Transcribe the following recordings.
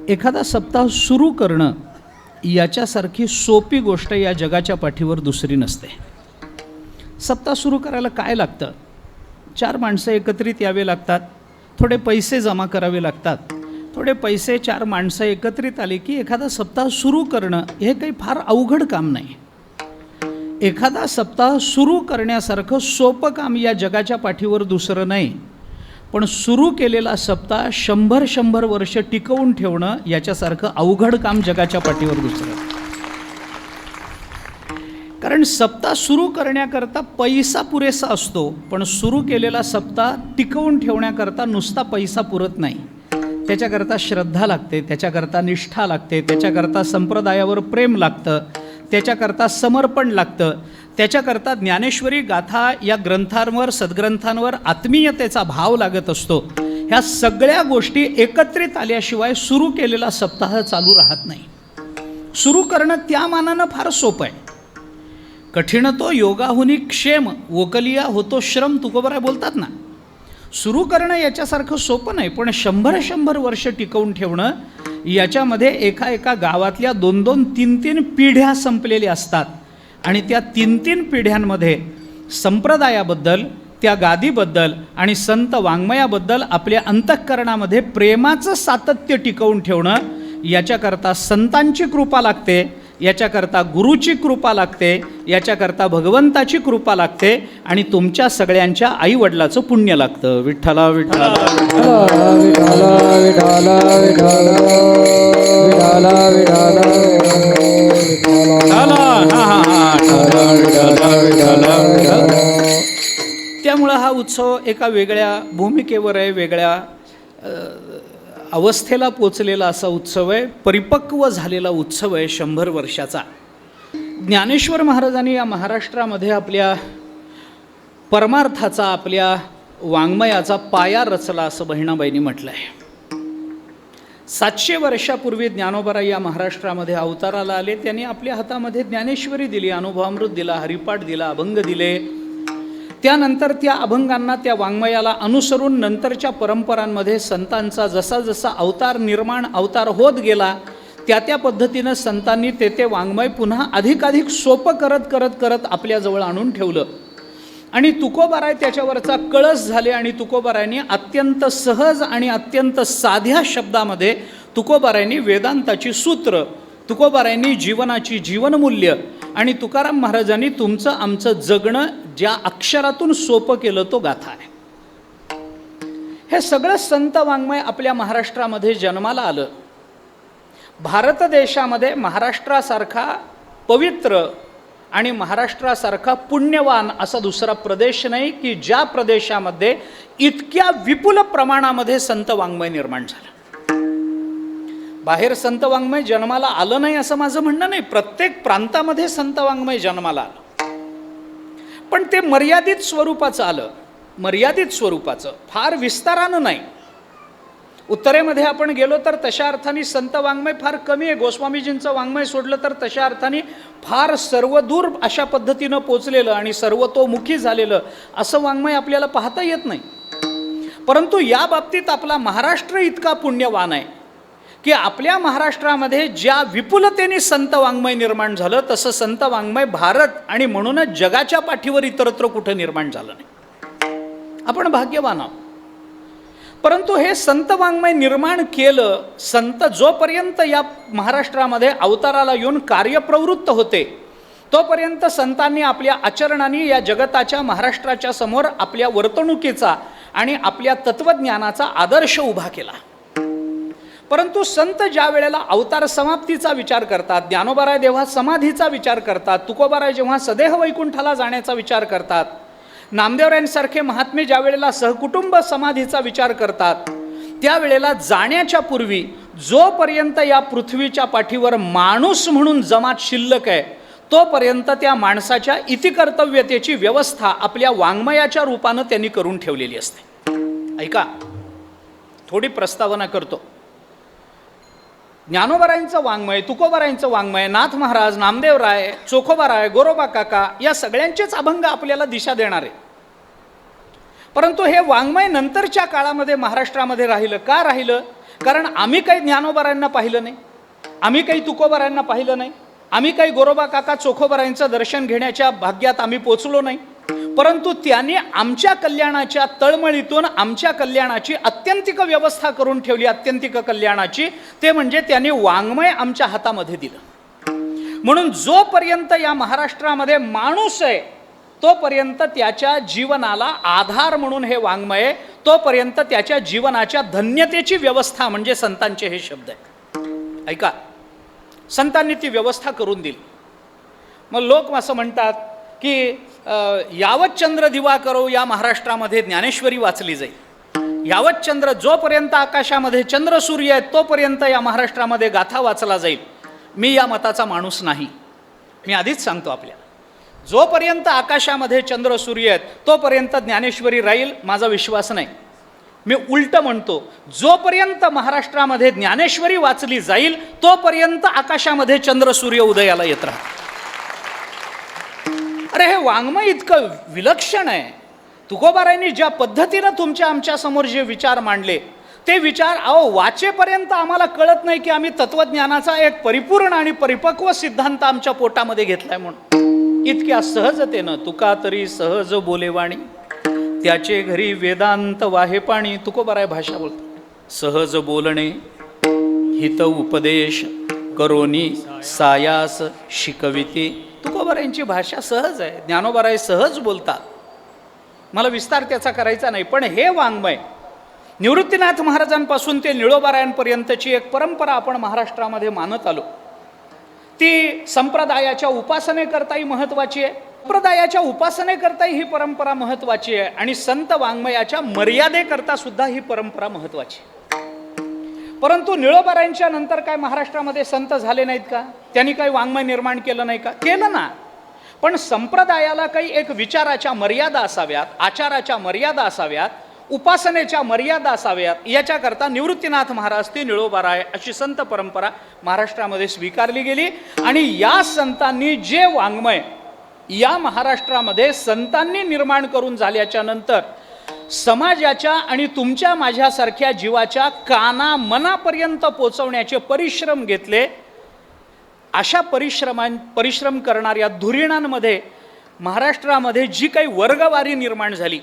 एखादा सप्ताह सुरू करणं याच्यासारखी सोपी गोष्ट या जगाच्या पाठीवर दुसरी नसते. सप्ताह सुरू करायला काय लागतं? 4 माणसं एकत्रित यावे लागतात, थोडे पैसे जमा करावे लागतात. थोडे पैसे 4 माणसं एकत्रित आले की एखादा सप्ताह सुरू करणं हे काही फार अवघड काम नाही. एखादा सप्ताह सुरू करण्यासारखं सोपं काम या जगाच्या पाठीवर दुसरं नाही. पण सुरू केलेला सप्ताह 100 वर्ष टिकवून ठेवणं याच्यासारखं अवघड काम जगाच्या पाठीवर दुसरं. कारण सप्ताह सुरू करण्याकरता पैसा पुरेसा असतो, पण सुरू केलेला सप्ताह टिकवून ठेवण्याकरता नुसता पैसा पुरत नाही. त्याच्याकरता श्रद्धा लागते, त्याच्याकरता निष्ठा लागते, त्याच्याकरता संप्रदायावर प्रेम लागतं, त्याच्याकरता समर्पण लागतं, त्याच्याकरता ज्ञानेश्वरी गाथा या ग्रंथांवर सद्ग्रंथांवर आत्मीयतेचा भाव लागत असतो. ह्या सगळ्या गोष्टी एकत्रित आल्याशिवाय सुरू केलेला सप्ताह चालू राहत नाही. सुरू करणं त्या मानानं फार सोपं आहे. कठीण तो योगाहुनी क्षेम वोकलिया होतो श्रम, तुकोबराय बोलतात ना. सुरू करणं याच्यासारखं सोपं नाही, पण 100 वर्ष टिकवून ठेवणं याच्यामध्ये एका गावातल्या 2-2, 3-3 पिढ्या संपलेल्या असतात. आणि त्या 3-3 पिढ्यांमध्ये संप्रदायाबद्दल, त्या गादीबद्दल आणि संत वाङ्मयाबद्दल आपल्या अंतःकरणामध्ये प्रेमाचं सातत्य टिकवून ठेवणं याच्याकरता संतांची कृपा लागते, याच्याकरता गुरुची कृपा लागते, याच्याकरता भगवंताची कृपा लागते आणि तुमच्या सगळ्यांच्या आईवडिलाचं पुण्य लागतं. विठ्ठला विठ्ठला विठ्ठला विठ्ठला विठ्ठला विठ्ठला. त्यामुळं हा उत्सव एका वेगळ्या भूमिकेवर आहे, वेगळ्या अवस्थेला पोचलेला असा उत्सव आहे, परिपक्व झालेला उत्सव आहे 100 वर्षाचा. ज्ञानेश्वर महाराजांनी या महाराष्ट्रामध्ये आपल्या परमार्थाचा, आपल्या वाङ्मयाचा पाया रचला असं बहिणाबाईंनी म्हटलं आहे. 700 वर्षापूर्वी ज्ञानोबराय या महाराष्ट्रामध्ये अवताराला आले. त्यांनी आपल्या हातामध्ये ज्ञानेश्वरी दिली, अनुभवामृत दिला, हरिपाठ दिला, अभंग दिले. त्यानंतर त्या अभंगांना, त्या वाङ्मयाला अनुसरून नंतरच्या परंपरांमध्ये संतांचा जसा जसा अवतार होत गेला, त्या पद्धतीनं संतांनी ते वाङ्मय पुन्हा अधिकाधिक सोपं करत आपल्याजवळ आणून ठेवलं. आणि तुकोबाराय त्याच्यावरचा कळस झाले. आणि तुकोबारायांनी अत्यंत सहज आणि अत्यंत साध्या शब्दामध्ये तुकोबारायांनी वेदांताची सूत्र, तुकोबारायांनी जीवनाची जीवनमूल्य आणि तुकाराम महाराजांनी तुमचं आमचं जगणं ज्या अक्षरातून सोपं केलं तो गाथा आहे. हे सगळं संत वाङ्मय आपल्या महाराष्ट्रामध्ये जन्माला आलं. भारत देशामध्ये महाराष्ट्रासारखा पवित्र आणि महाराष्ट्रासारखा पुण्यवान असा दुसरा प्रदेश नाही की ज्या प्रदेशामध्ये इतक्या विपुल प्रमाणामध्ये संत वाङ्मय निर्माण झालं. बाहेर संत वाङ्मय जन्माला आलं नाही असं माझं म्हणणं नाही. प्रत्येक प्रांतामध्ये संत वाङ्मय जन्माला आलं, पण ते मर्यादित स्वरूपाचं आलं, मर्यादित स्वरूपाचं, फार विस्तारानं नाही. उत्तरेमध्ये आपण गेलो तर तशा अर्थाने संत वाङ्मय फार कमी आहे. गोस्वामीजींचं वाङ्मय सोडलं तर तशा अर्थाने फार सर्वदूर अशा पद्धतीनं पोचलेलं आणि सर्वतोमुखी झालेलं असं वाङ्मय आपल्याला पाहता येत नाही. परंतु या बाबतीत आपला महाराष्ट्र इतका पुण्यवान आहे की आपल्या महाराष्ट्रामध्ये ज्या विपुलतेने संत वाङ्मय निर्माण झालं तसं संत वाङ्मय भारत आणि म्हणूनच जगाच्या पाठीवर इतरत्र कुठं निर्माण झालं नाही. आपण भाग्यवान आहोत. परंतु हे संत वाङ्मय निर्माण केलं, संत जोपर्यंत या महाराष्ट्रामध्ये अवताराला येऊन कार्यप्रवृत्त होते तोपर्यंत संतांनी आपल्या आचरणाने या जगताच्या, महाराष्ट्राच्या समोर आपल्या वर्तणुकीचा आणि आपल्या तत्त्वज्ञानाचा आदर्श उभा केला. परंतु संत ज्या वेळेला अवतार समाप्तीचा विचार करतात, ज्ञानोबाराय जेव्हा समाधीचा विचार करतात, तुकोबाराय जेव्हा सदेह वैकुंठाला जाण्याचा विचार करतात, नामदेवरायांसारखे महात्मे ज्या वेळेला सहकुटुंब समाधीचा विचार करतात, त्यावेळेला जाण्याच्या पूर्वी जोपर्यंत या पृथ्वीच्या पाठीवर माणूस म्हणून जमात शिल्लक आहे तोपर्यंत त्या माणसाच्या इतिकर्तव्यतेची व्यवस्था आपल्या वाङ्मयाच्या रूपानं त्यांनी करून ठेवलेली असते. ऐका, थोडी प्रस्तावना करतो. ज्ञानोबारायांचं वाङ्मय, तुकोबारायांचं वाङ्मय, नाथ महाराज, नामदेवराय, चोखोबाराय, गोरोबा काका या सगळ्यांचेच अभंग आपल्याला दिशा देणारे. परंतु हे वाङ्मय नंतरच्या काळामध्ये महाराष्ट्रामध्ये राहिलं. का राहिलं? कारण आम्ही काही ज्ञानोबारायांना पाहिलं नाही, आम्ही काही तुकोबारायांना पाहिलं नाही, आम्ही काही गोरोबा काका चोखोबारायांचं दर्शन घेण्याच्या भाग्यात आम्ही पोचलो नाही, परंतु त्यांनी आमच्या कल्याणाच्या तळमळीतून आमच्या कल्याणाची अत्यंतिक व्यवस्था करून ठेवली, अत्यंतिक कल्याणाची, ते म्हणजे त्यांनी वाङ्मय आमच्या हातामध्ये दिलं. म्हणून जोपर्यंत या महाराष्ट्रामध्ये माणूस आहे तोपर्यंत त्याच्या जीवनाला आधार म्हणून हे वाङ्मय आहे, तोपर्यंत त्याच्या जीवनाच्या धन्यतेची व्यवस्था म्हणजे संतांचे हे शब्द आहेत. ऐका, संतांनी ती व्यवस्था करून दिली. मग लोक असं म्हणतात की यावत चंद्र दिवा करो या महाराष्ट्रामध्ये ज्ञानेश्वरी वाचली जाईल, यावत चंद्र, जोपर्यंत आकाशामध्ये चंद्र सूर्य आहेत तोपर्यंत या महाराष्ट्रामध्ये गाथा वाचला जाईल. मी या मताचा माणूस नाही. मी आधीच सांगतो आपल्याला, जोपर्यंत आकाशामध्ये चंद्र सूर्य आहेत तोपर्यंत ज्ञानेश्वरी राहील, माझा विश्वास नाही. मी उलट म्हणतो, जोपर्यंत महाराष्ट्रामध्ये ज्ञानेश्वरी वाचली जाईल तोपर्यंत आकाशामध्ये चंद्र सूर्य उदयाला येत राहतील. अरे हे वाङ्मय इतकं विलक्षण आहे. तुकोबारायांनी ज्या पद्धतीनं तुमच्या आमच्या समोर जे विचार मांडले ते विचार वाचेपर्यंत आम्हाला कळत नाही की आम्ही तत्वज्ञानाचा एक परिपूर्ण आणि परिपक्व सिद्धांत आमच्या पोटामध्ये घेतलाय म्हणून. इतक्या सहजतेनं तुका तरी सहज बोलेवाणी, त्याचे घरी वेदांत वाहे पाणी. तुकोबाराय भाषा बोलतात, सहज बोलणे हित उपदेश करोनी सायास शिकविते. तुकोबारायांची भाषा सहज आहे, ज्ञानोबाराय सहज बोलतात. मला विस्तार त्याचा करायचा नाही, पण हे वाङ्मय निवृत्तीनाथ महाराजांपासून ते निळोबारायांपर्यंतची एक परंपरा आपण महाराष्ट्रामध्ये मानत आलो. ती संप्रदायाच्या उपासनेकरताही महत्त्वाची आहे, संप्रदायाच्या उपासनेकरताही ही परंपरा महत्त्वाची आहे, आणि संत वाङ्मयाच्या मर्यादेकरता सुद्धा ही परंपरा महत्त्वाची आहे. परंतु निळोबारायांच्या नंतर काय महाराष्ट्रामध्ये संत झाले नाहीत का? त्यांनी काही वाङ्मय निर्माण केलं नाही का? केलं ना. पण संप्रदायाला काही एक विचाराच्या मर्यादा असाव्यात, आचाराच्या मर्यादा असाव्यात, उपासनेच्या मर्यादा असाव्यात, याच्याकरता निवृत्तीनाथ महाराज ते निळोबाराय अशी संत परंपरा महाराष्ट्रामध्ये स्वीकारली गेली. आणि या संतांनी जे वाङ्मय या महाराष्ट्रामध्ये संतांनी निर्माण करून झाल्याच्या नंतर समाजाच्या आणि तुमच्या माझ्यासारख्या जीवाच्या काना मनापर्यंत पोचवण्याचे परिश्रम घेतले. अशा परिश्रम करणाऱ्या धुरीणांमध्ये महाराष्ट्रामध्ये जी काही वर्गवारी निर्माण झाली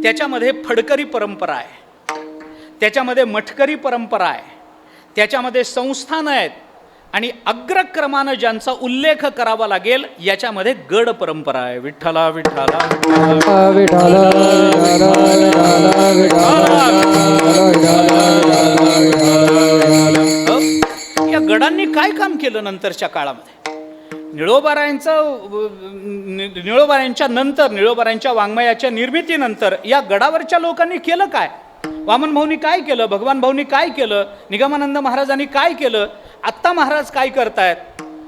त्याच्यामध्ये फडकरी परंपरा आहे, त्याच्यामध्ये मठकरी परंपरा आहे, त्याच्यामध्ये संस्थानं आहेत, आणि अग्रक्रमानं ज्यांचा उल्लेख करावा लागेल याच्यामध्ये गड परंपरा आहे. विठ्ठला विठ्ठला या गडांनी काय काम केलं नंतरच्या काळामध्ये? निळोबारायांच्या नंतर, निळोबारायांच्या वाङ्मयाच्या निर्मितीनंतर या गडावरच्या लोकांनी केलं काय? वामन भाऊनी काय केलं? भगवान भाऊनी काय केलं? निगमानंद महाराजांनी काय केलं? आत्ता महाराज काय करतायत?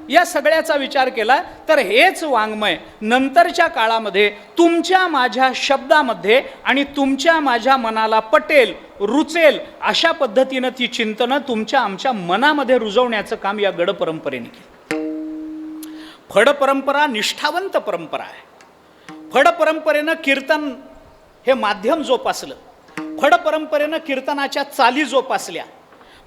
या सगळ्याचा विचार केला तर हेच वाङ्मय नंतरच्या काळामध्ये तुमच्या माझ्या शब्दामध्ये आणि तुमच्या माझ्या मनाला पटेल, रुचेल अशा पद्धतीनं ती चिंतनं तुमच्या आमच्या मनामध्ये रुजवण्याचं काम या गड परंपरेने केलं. फड परंपरा निष्ठावंत परंपरा आहे. फड परंपरेनं कीर्तन हे माध्यम जोपासलं, फड परंपरेनं कीर्तनाच्या चाली जोपासल्या,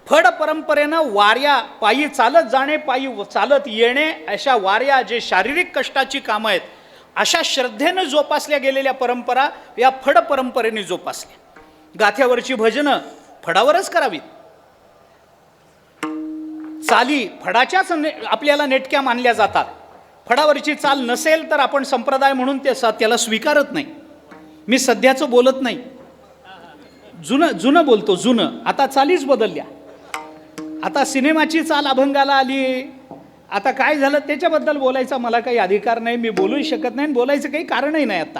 फड परंपरेनं वाऱ्या, पायी चालत जाणे, पायी चालत येणे, अशा वाऱ्या जे शारीरिक कष्टाची कामं आहेत अशा श्रद्धेनं जोपासल्या गेलेल्या परंपरा या फड परंपरेने जोपासल्या. गाथ्यावरची भजनं फडावरच करावीत, चाली फडाच्याच आपल्याला नेटक्या मानल्या जातात. फडावरची चाल नसेल तर आपण संप्रदाय म्हणून त्याला स्वीकारत नाही. मी सध्याचं बोलत नाही, जुनं बोलतो. जुनं आता चालीच बदलल्या. आता सिनेमाची चाल अभंगाला आली. आता काय झालं त्याच्याबद्दल बोलायचा मला काही अधिकार नाही, मी बोलूही शकत नाही, बोलायचं काही कारणही नाही आता.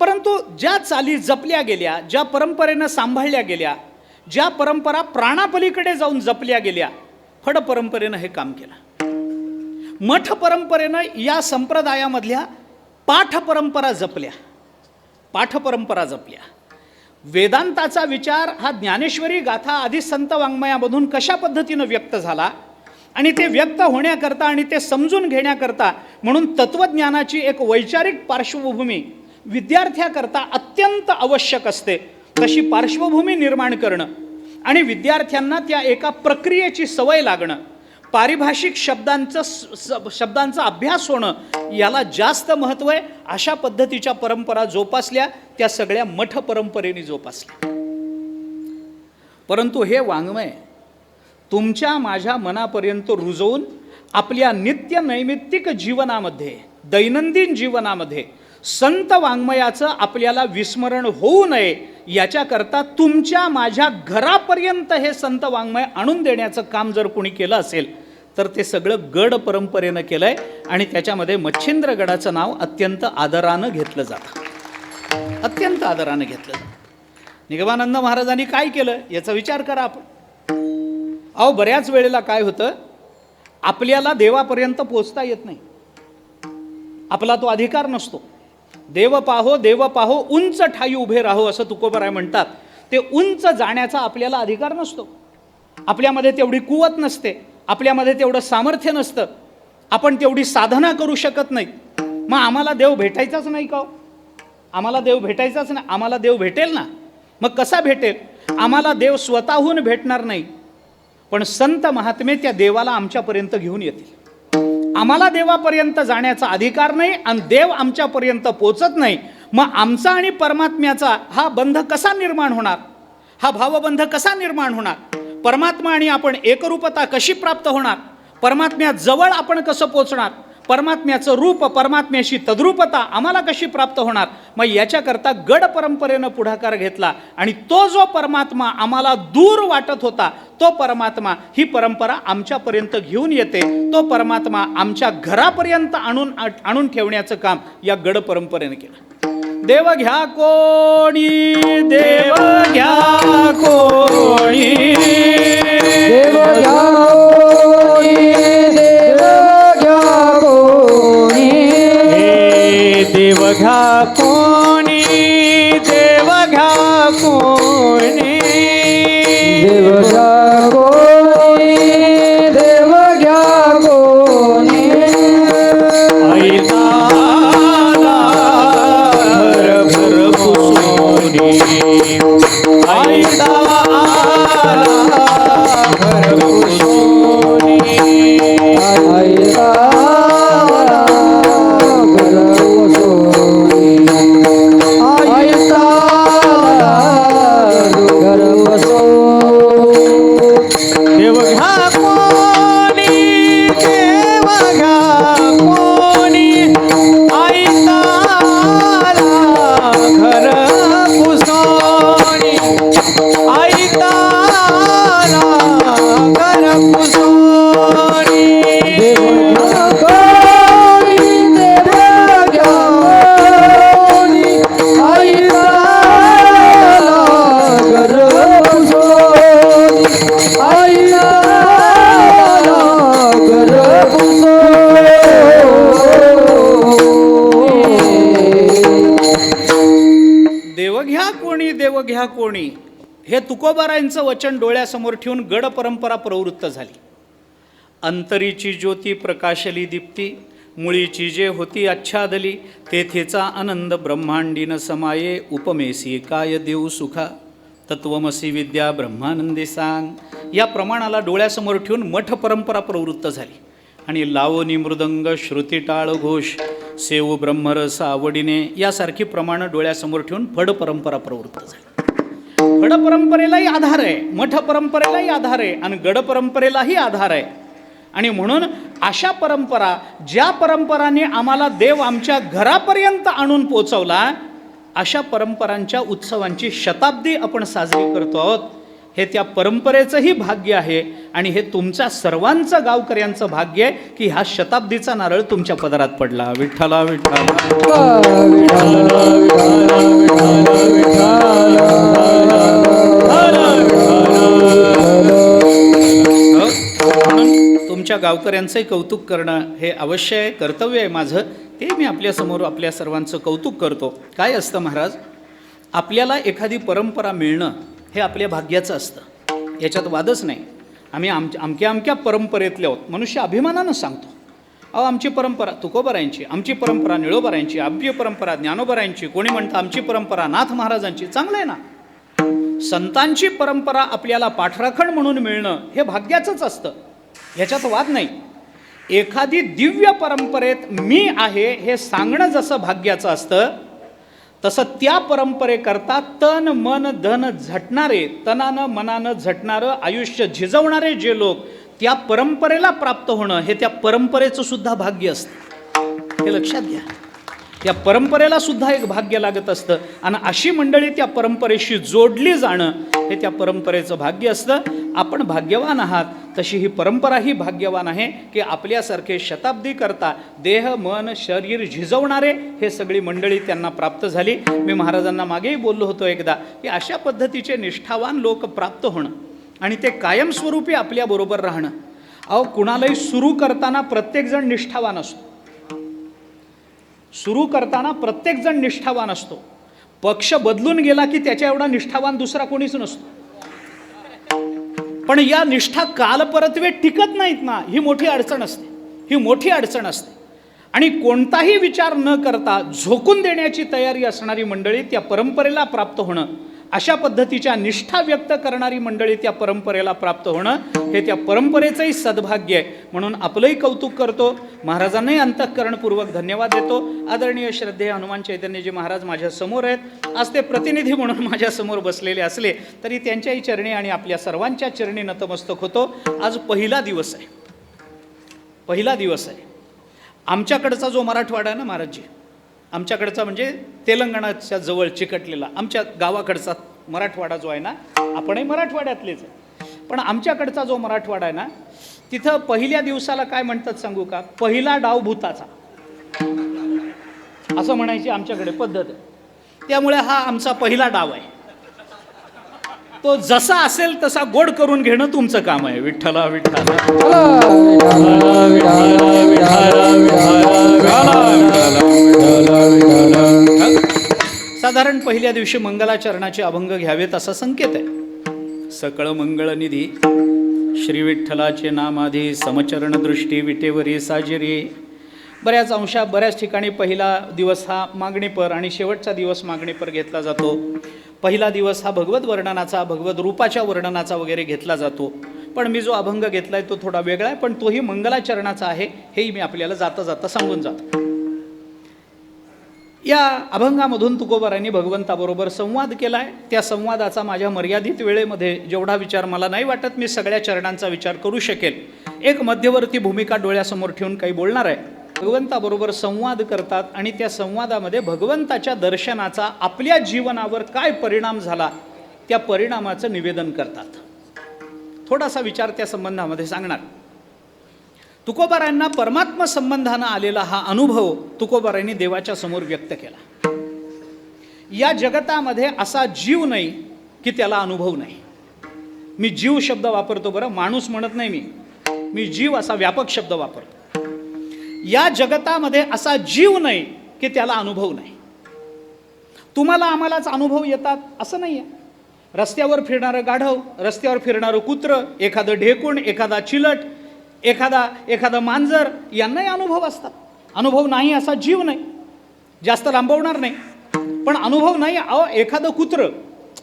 परंतु ज्या चाली जपल्या गेल्या, ज्या परंपरेनं सांभाळल्या गेल्या, ज्या परंपरा प्राणापलीकडे जाऊन जपल्या गेल्या, फड परंपरेनं हे काम केलं. मठ परंपरेनं या संप्रदायामधल्या पाठ परंपरा जपल्या, पाठ परंपरा जपल्या. वेदांताचा विचार हा ज्ञानेश्वरी गाथा आदी संत वाङ्मयामधून कशा पद्धतीनं व्यक्त झाला आणि ते व्यक्त होण्याकरता आणि ते समजून घेण्याकरता म्हणून तत्वज्ञानाची एक वैचारिक पार्श्वभूमी विद्यार्थ्याकरता अत्यंत आवश्यक असते. तशी पार्श्वभूमी निर्माण करणं आणि विद्यार्थ्यांना त्या एका प्रक्रियेची सवय लागणं, पारिभाषिक शब्दांचा अभ्यास होणं याला जास्त महत्त्व आहे. अशा पद्धतीच्या परंपरा जोपासल्या, त्या सगळ्या मठ परंपरेने जोपासल्या. परंतु हे वाङ्मय तुमच्या माझ्या मनापर्यंत रुजवून आपल्या नित्य नैमित्तिक जीवनामध्ये, दैनंदिन जीवनामध्ये संत वाङ्मयाचं आपल्याला विस्मरण होऊ नये याच्याकरता तुमच्या माझ्या घरापर्यंत हे संत वाङ्मय आणून देण्याचं काम जर कोणी केलं असेल तर ते सगळं गड परंपरेनं केलं आहे. आणि त्याच्यामध्ये मच्छिंद्रगडाचं नाव अत्यंत आदरानं घेतलं जातं, अत्यंत आदरानं घेतलं जातं. निगमानंद महाराजांनी काय केलं याचा विचार करा आपण. अहो, बऱ्याच वेळेला काय होतं, आपल्याला देवापर्यंत पोचता येत नाही, आपला तो अधिकार नसतो. देव पाहो उंच ठाई उभे राहो असं तुकोबराय म्हणतात. ते उंच जाण्याचा आपल्याला अधिकार नसतो, आपल्यामध्ये तेवढी कुवत नसते, आपल्यामध्ये तेवढं सामर्थ्य नसतं, आपण तेवढी साधना करू शकत नाही. मग आम्हाला देव भेटायचाच नाही का? आम्हाला देव भेटायचाच नाही. आम्हाला देव भेटेल ना. मग कसा भेटेल? आम्हाला देव स्वतःहून भेटणार नाही, पण संत महात्मे त्या देवाला आमच्यापर्यंत घेऊन येतील. आम्हाला देवापर्यंत जाण्याचा अधिकार नाही आणि देव आमच्यापर्यंत पोचत नाही. मग आमचा आणि परमात्म्याचा हा बंध कसा निर्माण होणार? हा भावबंध कसा निर्माण होणार? परमात्मा आणि आपण एकरूपता कशी प्राप्त होणार? परमात्म्याजवळ आपण कसं पोचणार? परमात्म्याचं रूप, परमात्म्याशी तद्रूपता आम्हाला कशी प्राप्त होणार? मग याच्याकरता गड परंपरेनं पुढाकार घेतला आणि तो जो परमात्मा आम्हाला दूर वाटत होता तो परमात्मा ही परंपरा आमच्यापर्यंत घेऊन येते. तो परमात्मा आमच्या घरापर्यंत आणून ठेवण्याचं काम या गड परंपरेनं केलं. देव घ्या कोणी, देव घ्या कोणी, देव घ्या कोणी, देव घ्या कोणी, देव घ्या कोणी, देव घ्या कोणी, देव घ्या कोणी, देव घ्या कोणी, ऐताला भर पुसोनी, ऐताला भर पुसोनी, ऐता देव घ्या कोणी, देव घ्या कोणी, ऐताला घर पुसोनी, ऐताला घर पुसोनी, देव घ्या कोणी, देव घ्या कोणी, ऐता घर पुसोनी, ऐता घर पुसोनी. देव घ्या कोणी, देव घ्या कोणी हे तुकोबारायांचं वचन डोळ्यासमोर ठेवून गड परंपरा प्रवृत्त झाली. अंतरीची ज्योती प्रकाशली दीप्ती, मुळीची जे होती आच्छादली, तेथेचा आनंद ब्रह्मांडीन समाये, उपमेसी काय देऊ सुखा, तत्वमसी विद्या ब्रह्मानंदी सांग. या प्रमाणाला डोळ्यासमोर ठेवून मठ परंपरा प्रवृत्त झाली. आणि लावणी मृदंग श्रुती टाळ घोष सेऊ ब्रह्मरस आवडीने यासारखी प्रमाणं डोळ्यासमोर ठेवून फड परंपरा प्रवृत्त झाली. फड परंपरेलाही आधार आहे, मठ परंपरेलाही आधार आहे आणि गड परंपरेलाही आधार आहे. आणि म्हणून अशा परंपरा, ज्या परंपराने आम्हाला देव आमच्या घरापर्यंत आणून पोचवला, अशा परंपरांच्या उत्सवांची शताब्दी आपण साजरी करतो आहोत. हे त्या परंपरेचंही भाग्य आहे आणि हे तुमच्या सर्वांचं गावकऱ्यांचं भाग्य आहे की ह्या शताब्दीचा नारळ तुमच्या पदरात पडला. विठ्ठला विठ्ठला. म्हणून तुमच्या गावकऱ्यांचंही कौतुक करणं हे अवश्य आहे, कर्तव्य आहे माझं. ते मी आपल्यासमोर आपल्या सर्वांचं कौतुक करतो. काय असतं महाराज, आपल्याला एखादी परंपरा मिळणं हे आपल्या भाग्याचं असतं, याच्यात वादच नाही. आम्ही अमक्या परंपरेतले आहोत, मनुष्य अभिमानानं सांगतो. अहो, आमची परंपरा तुकोबारायांची, आमची परंपरा निळोबारायांची, आमची परंपरा ज्ञानोबारायांची, कोणी म्हणतं आमची परंपरा नाथ महाराजांची. चांगलं आहे ना, संतांची परंपरा आपल्याला पाठराखण म्हणून मिळणं हे भाग्याचंच असतं, ह्याच्यात वाद नाही. एखादी दिव्य परंपरेत मी आहे हे सांगणं जसं भाग्याचं असतं, तसं त्या परंपरेकरता तन मन धन झटणारे, तनानं मनानं झटणारं आयुष्य झिजवणारे जे लोक त्या परंपरेला प्राप्त होणं हे त्या परंपरेचं सुद्धा भाग्य असतं. हे लक्षात घ्या, त्या परंपरेला सुद्धा एक भाग्य लागत असतं. आणि अशी मंडळी त्या परंपरेशी जोडली जाणं हे त्या परंपरेचं भाग्य असतं. आपण भाग्यवान आहात, तशी ही परंपराही भाग्यवान आहे की आपल्यासारखे शताब्दी करता देह मन शरीर झिजवणारे हे सगळी मंडळी त्यांना प्राप्त झाली. मी महाराजांना मागेही बोललो होतो एकदा की अशा पद्धतीचे निष्ठावान लोक प्राप्त होणं आणि ते कायमस्वरूपी आपल्याबरोबर राहणं. अहो, कुणालाही सुरू करताना प्रत्येकजण निष्ठावान असतो, सुरू करताना प्रत्येकजण निष्ठावान असतो. पक्ष बदलून गेला की त्याच्या एवढा निष्ठावान दुसरा कोणीच नसतो. पण या निष्ठा कालपरत्वे टिकत नाहीत ना, ही मोठी अडचण असते, ही मोठी अडचण असते. आणि कोणताही विचार न करता झोकून देण्याची तयारी असणारी मंडळी त्या परंपरेला प्राप्त होणं, अशा पद्धतीच्या निष्ठा व्यक्त करणारी मंडळी त्या परंपरेला प्राप्त होणं हे त्या परंपरेचंही सद्भाग्य आहे. म्हणून आपलंही कौतुक करतो, महाराजांनाही अंतःकरणपूर्वक धन्यवाद देतो. आदरणीय श्रद्धेय हनुमान चैतन्यजी महाराज माझ्या समोर आहेत. आज ते प्रतिनिधी म्हणून माझ्यासमोर बसलेले असले तरी त्यांच्याही चरणी आणि आपल्या सर्वांच्या चरणी नतमस्तक होतो. आज पहिला दिवस आहे, पहिला दिवस आहे. आमच्याकडचा जो मराठवाडा आहे ना महाराजजी, आमच्याकडचा म्हणजे तेलंगणाच्या जवळ चिकटलेला आमच्या गावाकडचा मराठवाडा जो आहे ना, आपणही मराठवाड्यातलेच आहे, पण आमच्याकडचा जो मराठवाडा आहे ना, तिथं पहिल्या दिवसाला काय म्हणतात सांगू का? पहिला डाव भूताचा, असं म्हणायची आमच्याकडे पद्धत आहे. त्यामुळे हा आमचा पहिला डाव आहे. तो जसा असेल तसा गोड करून घेणं तुमचं काम आहे. विठ्ठला विठ्ठला साधारण पहिल्या दिवशी मंगलाचरणाचे अभंग घ्यावेत असा संकेत आहे. सकळ मंगळनिधी श्री विठ्ठलाचे नामाधी समचरण दृष्टी विटेवरी साजिरी. बऱ्याच अंशा बऱ्याच ठिकाणी पहिला दिवस हा मागणीपर आणि शेवटचा दिवस मागणीपर घेतला जातो. पहिला दिवस हा भगवत वर्णनाचा, भगवत रूपाच्या वर्णनाचा वगैरे घेतला जातो. पण मी जो अभंग घेतला आहे तो थोडा वेगळा आहे, पण तोही मंगलाचरणाचा आहे, हेही मी आपल्याला जाता जाता सांगून जातो. या अभंगामधून तुकोबारांनी भगवंताबरोबर संवाद केला आहे. त्या संवादाचा माझ्या मर्यादित वेळेमध्ये जेवढा विचार मला नाही वाटत मी सगळ्या चरणांचा विचार करू शकेल. एक मध्यवर्ती भूमिका डोळ्यासमोर ठेवून काही बोलणार आहे. भगवंताबरोबर संवाद करतात आणि त्या संवादामध्ये भगवंताच्या दर्शनाचा आपल्या जीवनावर काय परिणाम झाला त्या परिणामाचं निवेदन करतात. थोडासा विचार त्या संबंधामध्ये सांगणार. तुकोबारांना परमात्मा संबंधानं आलेला हा अनुभव तुकोबारांनी देवाच्या समोर व्यक्त केला. या जगतामध्ये असा जीव नाही की त्याला अनुभव नाही. मी जीव शब्द वापरतो बरं, माणूस म्हणत नाही मी जीव असा व्यापक शब्द वापरतो. या जगतामध्ये असा जीव नाही की त्याला अनुभव नाही. तुम्हाला आम्हालाच अनुभव येतात असं नाही आहे. रस्त्यावर फिरणारं गाढव, रस्त्यावर फिरणारं कुत्रं, एखादं ढेकूण, एखादा चिलट, एखादा मांजर, यांनाही अनुभव असतात. अनुभव नाही असा जीव नाही, जास्त लांबवणार नाही, पण अनुभव नाही. एखादं कुत्रं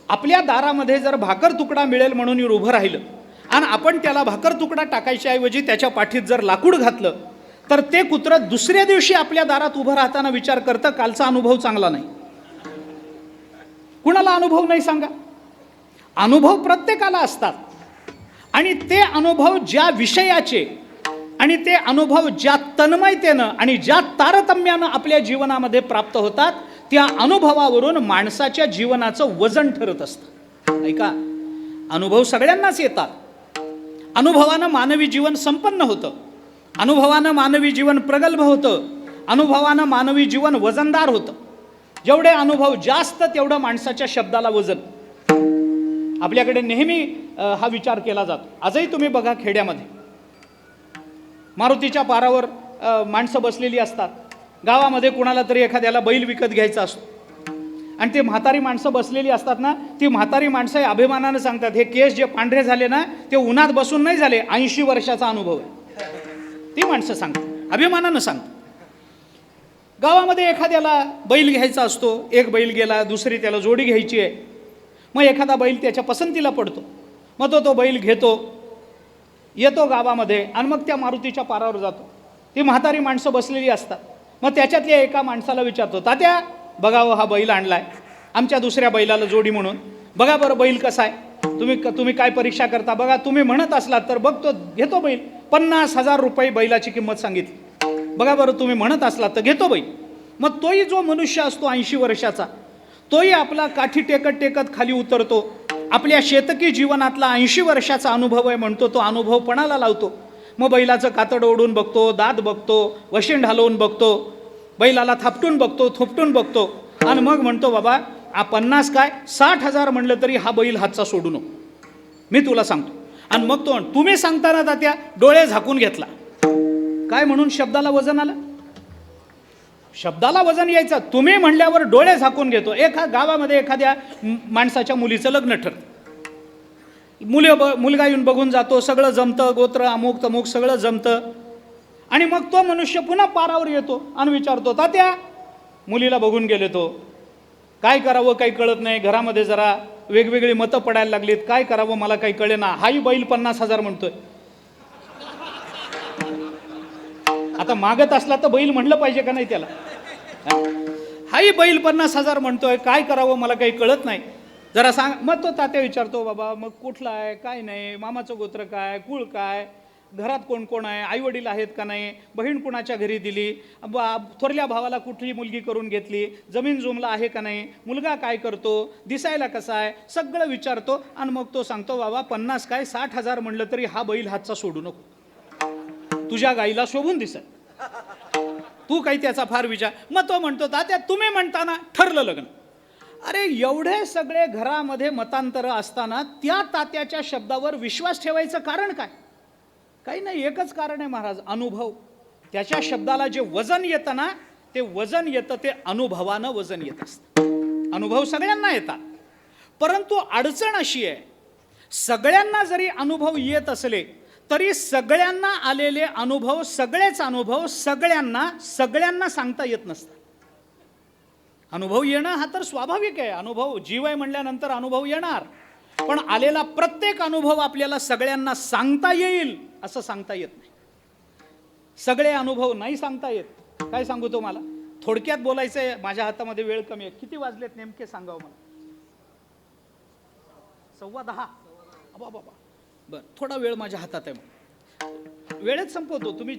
आपल्या दारामध्ये जर भाकर तुकडा मिळेल म्हणून येऊन उभं राहिलं आणि आपण त्याला भाकर तुकडा टाकायच्या ऐवजी त्याच्या पाठीत जर लाकूड घातलं तर ते कुत्रं दुसऱ्या दिवशी आपल्या दारात उभं राहताना विचार करतं कालचा अनुभव चांगला नाही. कुणाला अनुभव नाही सांगा? अनुभव प्रत्येकाला असतात आणि ते अनुभव ज्या विषयाचे आणि ते अनुभव ज्या तन्मयतेनं आणि ज्या तारतम्यानं आपल्या जीवनामध्ये प्राप्त होतात त्या अनुभवावरून माणसाच्या जीवनाचं वजन ठरत असतं. ऐका, अनुभव सगळ्यांनाच येतात. अनुभवानं मानवी जीवन संपन्न होतं, अनुभवानं मानवी जीवन प्रगल्भ होतं, अनुभवानं मानवी जीवन वजनदार होतं. जेवढे अनुभव जास्त तेवढं माणसाच्या शब्दाला वजन. आपल्याकडे नेहमी हा विचार केला जातो. आजही तुम्ही बघा, खेड्यामध्ये मारुतीच्या पारावर माणसं बसलेली असतात. गावामध्ये कुणाला तरी एखाद्याला बैल विकत घ्यायचा असतो आणि ते म्हातारी माणसं बसलेली असतात ना, ती म्हातारी माणसं अभिमानानं सांगतात हे केस जे पांढरे झाले ना ते उन्हात बसून नाही झाले, 80 वर्षाचा अनुभव आहे. ती माणसं सांगतात, अभिमानानं सांगतात. गावामध्ये एखाद्याला बैल घ्यायचा असतो, एक बैल गेला, दुसरी त्याला जोडी घ्यायची आहे. मग एखादा बैल त्याच्या पसंतीला पडतो, मग तो बैल घेतो, येतो गावामध्ये आणि मग त्या मारुतीच्या पारावर जातो. ती म्हातारी माणसं बसलेली असतात. मग त्याच्यातल्या एका माणसाला विचारतो, तात्या बघावं हा बैल आणलाय आमच्या दुसऱ्या बैलाला जोडी म्हणून, बघा बरं बैल कसा आहे, तुम्ही काय परीक्षा करता बघा, तुम्ही म्हणत असलात तर बघतो घेतो बैल. 50,000 रुपये बैलाची किंमत सांगितली. बघा बरं तुम्ही म्हणत असलात तर घेतो बैल. मग तोही जो मनुष्य असतो 80 वर्षाचा, तोही आपला काठी टेकत टेकत खाली उतरतो. आपल्या शेतकी जीवनातला 80 वर्षाचा अनुभव आहे म्हणतो, तो अनुभव पणाला लावतो. मग बैलाचं कातड ओढून बघतो, दात बघतो, वशिंड हलवून बघतो, बैलाला थापटून बघतो, थोपटून बघतो आणि मग म्हणतो बाबा 50 काय 60,000 म्हणलं तरी हा बैल हातचा सोडू नको, मी तुला सांगतो. आणि मग तो तुम्ही सांगताना तात्या डोळे झाकून घेतला काय म्हणून शब्दाला वजन आलं, शब्दाला वजन यायचं. तुम्ही म्हणल्यावर डोळे झाकून घेतो. गावामध्ये एखाद्या माणसाच्या मुलीचं लग्न ठरतं, मुलगा येऊन बघून जातो, सगळं जमतं, गोत्र अमुक तमुक सगळं जमतं. आणि मग तो मनुष्य पुन्हा पारावर येतो आणि विचारतो, तात्या मुलीला बघून गेले तो, काय करावं काही कळत नाही, घरामध्ये जरा वेगवेगळी मतं पडायला लागलीत, काय करावं मला काही कळेना, हाही बैल 50,000 म्हणतोय. आता मागत असला तर बैल म्हणलं पाहिजे का नाही त्याला, हाही बैल 50,000 म्हणतोय, काय करावं मला काही कळत नाही, जरा सांग. मग तो तात्या विचारतो, बाबा मग कुठला आहे काय नाही, मामाचं गोत्र काय, कुळ काय, घरात कोण कोण आहे, आई वडील आहेत का नाही, बहीण कुणाच्या घरी दिली, थोरल्या भावाला कुठली मुलगी करून घेतली, जमीन जुमला आहे का नाही, मुलगा काय करतो, दिसायला कसा आहे, सगळं विचारतो. आणि मग तो सांगतो, बाबा 50 काय 60,000 म्हणलं तरी हा बैल हातचा सोडू नको, तुझ्या गाईला शोभून दिसत, तू काही त्याचा फार विचार. मग तो म्हणतो, तात्या तुम्ही म्हणताना ठरलं लग्न. अरे एवढे सगळे घरामध्ये मतांतर असताना त्या तात्याच्या शब्दावर विश्वास ठेवायचं कारण काय? काही नाही, एकच कारण आहे महाराज, अनुभव. त्याच्या शब्दाला जे वजन येतं ना, ते वजन येतं ते अनुभवानं वजन येत असतं. अनुभव सगळ्यांना येतात, परंतु अडचण अशी आहे, सगळ्यांना जरी अनुभव येत असले तरी सगळ्यांना आलेले अनुभव, सगळेच अनुभव सगळ्यांना सांगता येत नसतात. अनुभव येणं हा तर स्वाभाविक आहे, अनुभव जीव आहे म्हणल्यानंतर अनुभव येणार, पण आलेला प्रत्येक अनुभव आपल्याला सगळ्यांना सांगता येईल असं सांगता येत नाही. सगळे अनुभव नाही सांगता येत. काय सांगू तुम्हाला, थोडक्यात बोलायचं आहे, माझ्या हातामध्ये वेळ कमी आहे. किती वाजलेत नेमके सांगावं मला? 10:15. बाबा बरं, थोडा वेळ माझ्या हातात आहे, वेळेत संपवतो. तुम्ही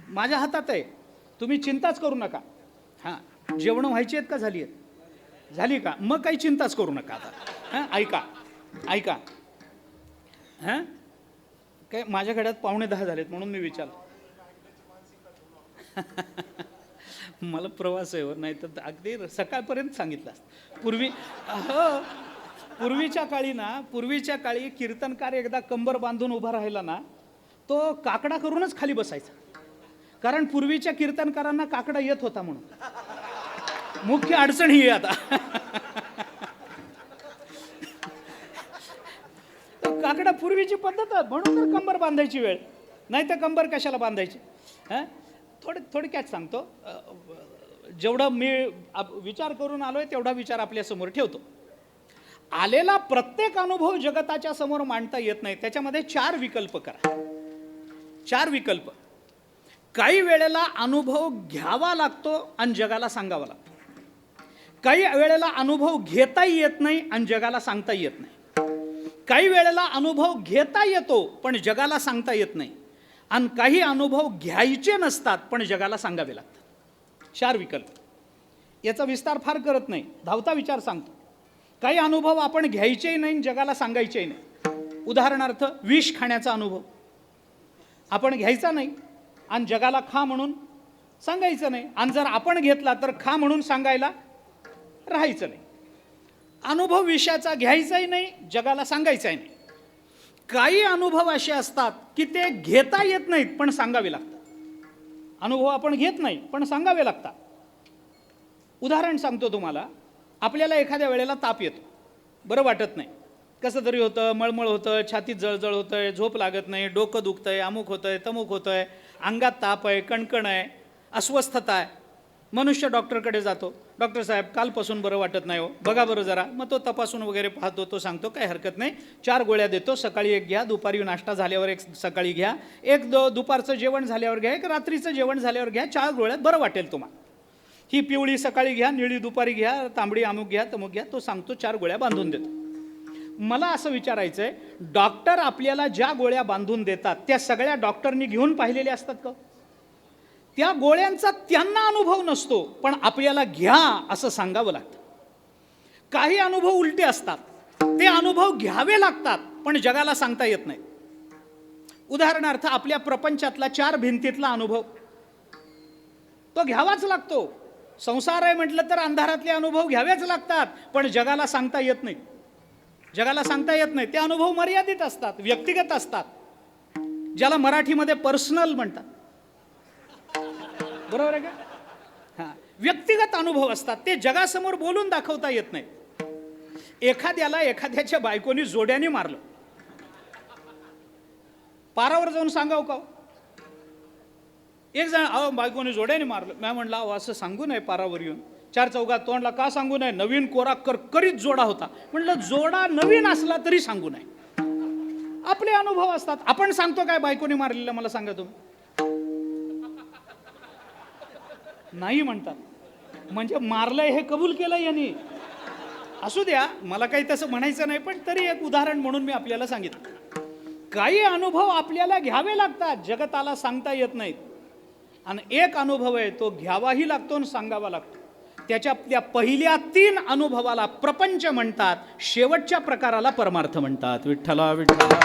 माझ्या हातात आहे, तुम्ही चिंताच करू नका. हां, जेवणं व्हायची आहेत का झाली आहेत? झाली का? मग काही चिंताच करू नका आता. हां, ऐका हां, काय माझ्या घड्यात 9:45 झालेत म्हणून मी विचारलं. मला प्रवास आहे, नाही तर अगदी सकाळपर्यंत सांगितलं असतं. पूर्वीच्या काळी कीर्तनकार एकदा कंबर बांधून उभा राहिला ना, तो काकडा करूनच खाली बसायचा, कारण पूर्वीच्या कीर्तनकारांना काकडा येत होता म्हणून. मुख्य अडचण ही आहे आता. काकडा पूर्वीची पद्धत आहे, म्हणून तर कंबर बांधायची वेळ, नाही तर कंबर कशाला बांधायची. हां, थोडक्यात सांगतो, जेवढं मी विचार करून आलोय तेवढा विचार आपल्यासमोर ठेवतो. आलेला प्रत्येक अनुभव जगताच्या समोर मांडता येत नाही. त्याच्यामध्ये 4 विकल्प करा. 4 विकल्प. काही वेळेला अनुभव घ्यावा लागतो आणि जगाला सांगावा लागतो. काही वेळेला अनुभव घेताही येत नाही आणि जगाला सांगता येत नाही. काही वेळेला अनुभव घेता येतो पण जगाला सांगता येत नाही. आणि काही अनुभव घ्यायचे नसतात पण जगाला सांगावे लागतात. 4 विकल्प. याचा विस्तार फार करत नाही, धावता विचार सांगतो. काही अनुभव आपण घ्यायचेही नाही, जगाला सांगायचेही नाही. उदाहरणार्थ, विष खाण्याचा अनुभव आपण घ्यायचा नाही आणि जगाला खा म्हणून सांगायचं नाही, आणि जर आपण घेतला तर खा म्हणून सांगायला राहायचं नाही. अनुभव विषयाचा घ्यायचाही नाही, जगाला सांगायचाही नाही. काही अनुभव असे असतात की ते घेता येत नाहीत पण सांगावे लागतात. अनुभव आपण घेत नाही पण सांगावे लागतात. उदाहरण सांगतो तुम्हाला. आपल्याला एखाद्या वेळेला ताप येतो, बरं वाटत नाही, कसं तरी होतं, मळमळ होतं, छातीत जळजळ होतंय, झोप लागत नाही, डोकं दुखतंय, अमुक होतंय, तमुक होतंय, अंगात ताप आहे, कणकण आहे, अस्वस्थता आहे. मनुष्य डॉक्टरकडे जातो, डॉक्टर साहेब कालपासून बरं वाटत नाही हो, बघा बरं जरा. मग तो तपासून वगैरे पाहतो, तो सांगतो काय हरकत नाही, 4 गोळ्या देतो, सकाळी 1 घ्या, दुपारी नाश्ता झाल्यावर 1 सकाळी घ्या, 1 दुपारचं जेवण झाल्यावर घ्या, 1 रात्रीचं जेवण झाल्यावर घ्या, 4 गोळ्यात बरं वाटेल तुम्हाला. ही पिवळी सकाळी घ्या, निळी दुपारी घ्या, तांबडी अमुक घ्या, तमुक घ्या. तो सांगतो 4 गोळ्या बांधून देतो. मला असं विचारायचं आहे, डॉक्टर आपल्याला ज्या गोळ्या बांधून देतात त्या सगळ्या डॉक्टरनी घेऊन पाहिलेल्या असतात का? त्या गोळ्यांचा त्यांना अनुभव नसतो, पण आपल्याला घ्या असं सांगावं लागतं. काही अनुभव उलटे असतात, ते अनुभव घ्यावे लागतात, पण जगाला सांगता येत नाही. उदाहरणार्थ आपल्या प्रपंचातला 4 भिंतीतला अनुभव तो घ्यावाच लागतो. संसार आहे म्हटलं तर अंधारातले अनुभव घ्यावेच लागतात, पण जगाला सांगता येत नाही. जगाला सांगता येत नाही. ते अनुभव मर्यादित असतात, व्यक्तिगत असतात, ज्याला मराठीमध्ये पर्सनल म्हणतात. बरोबर आहे का? हां, व्यक्तिगत अनुभव असतात, ते जगासमोर बोलून दाखवता येत नाही. एखाद्याला एखाद्याच्या बायकोनी जोड्याने मारलं, पारावर जाऊन सांगाव का? एक जण अहो बायकोने जोड्याने मारलं. मी म्हणलं अहो असं सांगू नये पारावर येऊन. 4 चौघात तोंडला का सांगू नये? नवीन कोरा करकरीत जोडा होता. म्हटलं जोडा नवीन असला तरी सांगू नये. आपले अनुभव असतात. आपण सांगतो काय बायकोने मारलेलं मला सांगा तुम्ही? नाही म्हणतात. म्हणजे मारलंय हे कबूल केलं यांनी. असू द्या, मला काही तसं म्हणायचं नाही, पण तरी एक उदाहरण म्हणून मी आपल्याला सांगितलं. काही अनुभव आपल्याला घ्यावे लागतात, जगताला सांगता येत नाहीत. आणि एक अनुभव आहे तो घ्यावाही लागतो आणि सांगावा लागतो. त्याच्या पहिल्या 3 अनुभवाला प्रपंच म्हणतात, शेवटच्या प्रकाराला परमार्थ म्हणतात. विठ्ठला विठ्ठला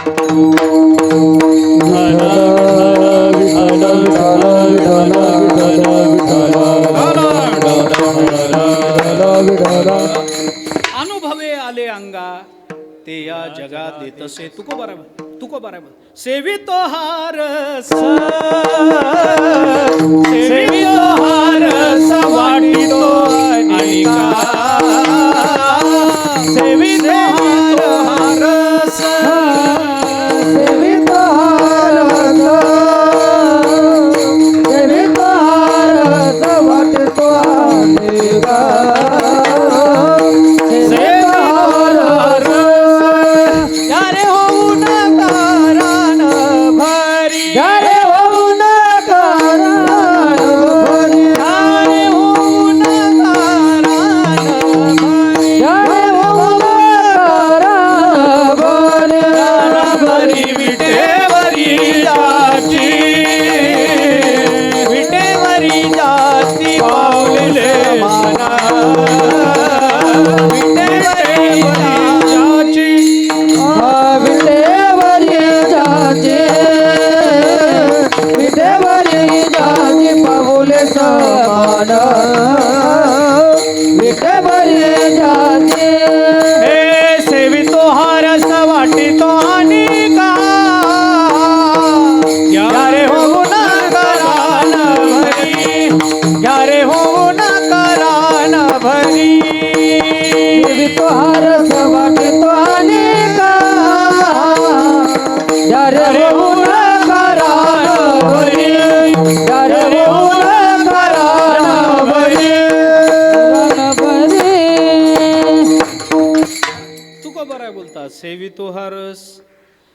अनुभवे आले अंगा ते या जगात देतसे. तुको बरोबर, तुको बरोबर. सेवितो हारस सेवितो हारस वाटितो अनिका सेवितो हारस सेवितो हारस सेवितो हारस वाटतो अनेका सेवितो हारस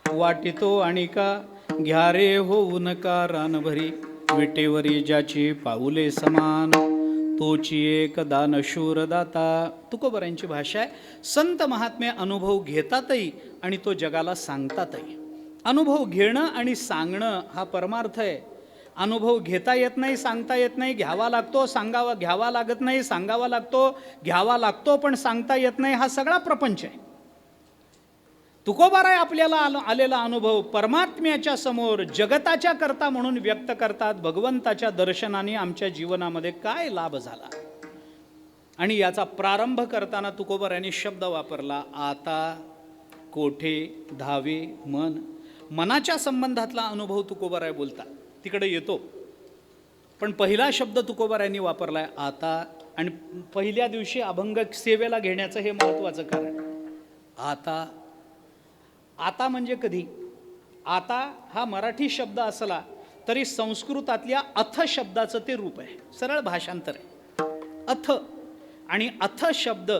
वाटितो अनिका घ्या रे होऊन का रानभरी विटेवरी ज्याची पाऊले समान तोची एक दानशूर दाता. तुकोबरांची भाषा आहे. संत महात्मे अनुभव घेतातही आणि तो जगाला सांगतातही. अनुभव घेणं आणि सांगणं हा परमार्थ आहे. अनुभव घेता येत नाही, सांगता येत नाही, घ्यावा लागतो, सांगावा घ्यावा लागत नाही, सांगावा लागतो, घ्यावा लागतो पण सांगता येत नाही, हा सगळा प्रपंच आहे. तुकोबाराय आपल्याला आलेला अनुभव परमात्म्याच्या समोर जगताच्या करता म्हणून व्यक्त करतात. भगवंताच्या दर्शनाने आमच्या जीवनामध्ये काय लाभ झाला. आणि याचा प्रारंभ करताना तुकोबारायांनी शब्द वापरला आता, कोठे, धावे, मन. मनाच्या संबंधातला अनुभव तुकोबाराय बोलतात, तिकडे येतो. पण पहिला शब्द तुकोबारायांनी वापरलाय आता. आणि पहिल्या दिवशी अभंग सेवेला घेण्याचं हे महत्त्वाचं कारण. आता, आता म्हणजे कधी? आता हा मराठी शब्द असला तरी संस्कृतातल्या अथ शब्दाचं ते रूप आहे, सरळ भाषांतर आहे. अथ आणि अथ शब्द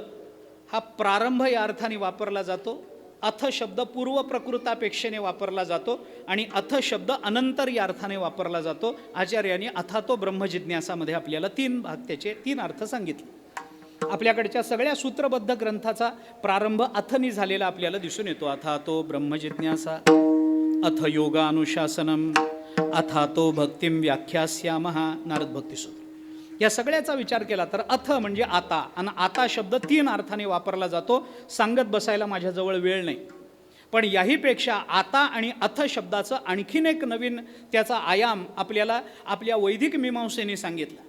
हा प्रारंभ या अर्थाने वापरला जातो. अथ शब्द पूर्व प्रकृतापेक्षेने वापरला जातो आणि अथ शब्द अनंतर या अर्थाने वापरला जातो. आचार्यांनी अथातो ब्रह्मजिज्ञासामध्ये आपल्याला 3 भाग त्याचे 3 अर्थ सांगितले. आपल्याकडच्या सगळ्या सूत्रबद्ध ग्रंथाचा प्रारंभ अथनी झालेला आपल्याला दिसून येतो. अथातो ब्रह्मजिज्ञासा, अथ योगानुशासनम, अथातो भक्तिम व्याख्यास्यामः, नारद भक्तिसूत्र. या सगळ्याचा विचार केला तर अथ म्हणजे आता, आणि आता शब्द 3 अर्थाने वापरला जातो. सांगत बसायला माझ्याजवळ वेळ नाही, पण याहीपेक्षा आता आणि अथ शब्दाचं आणखीन एक नवीन त्याचा आयाम आपल्याला आपल्या वैदिक मीमांसेने सांगितला.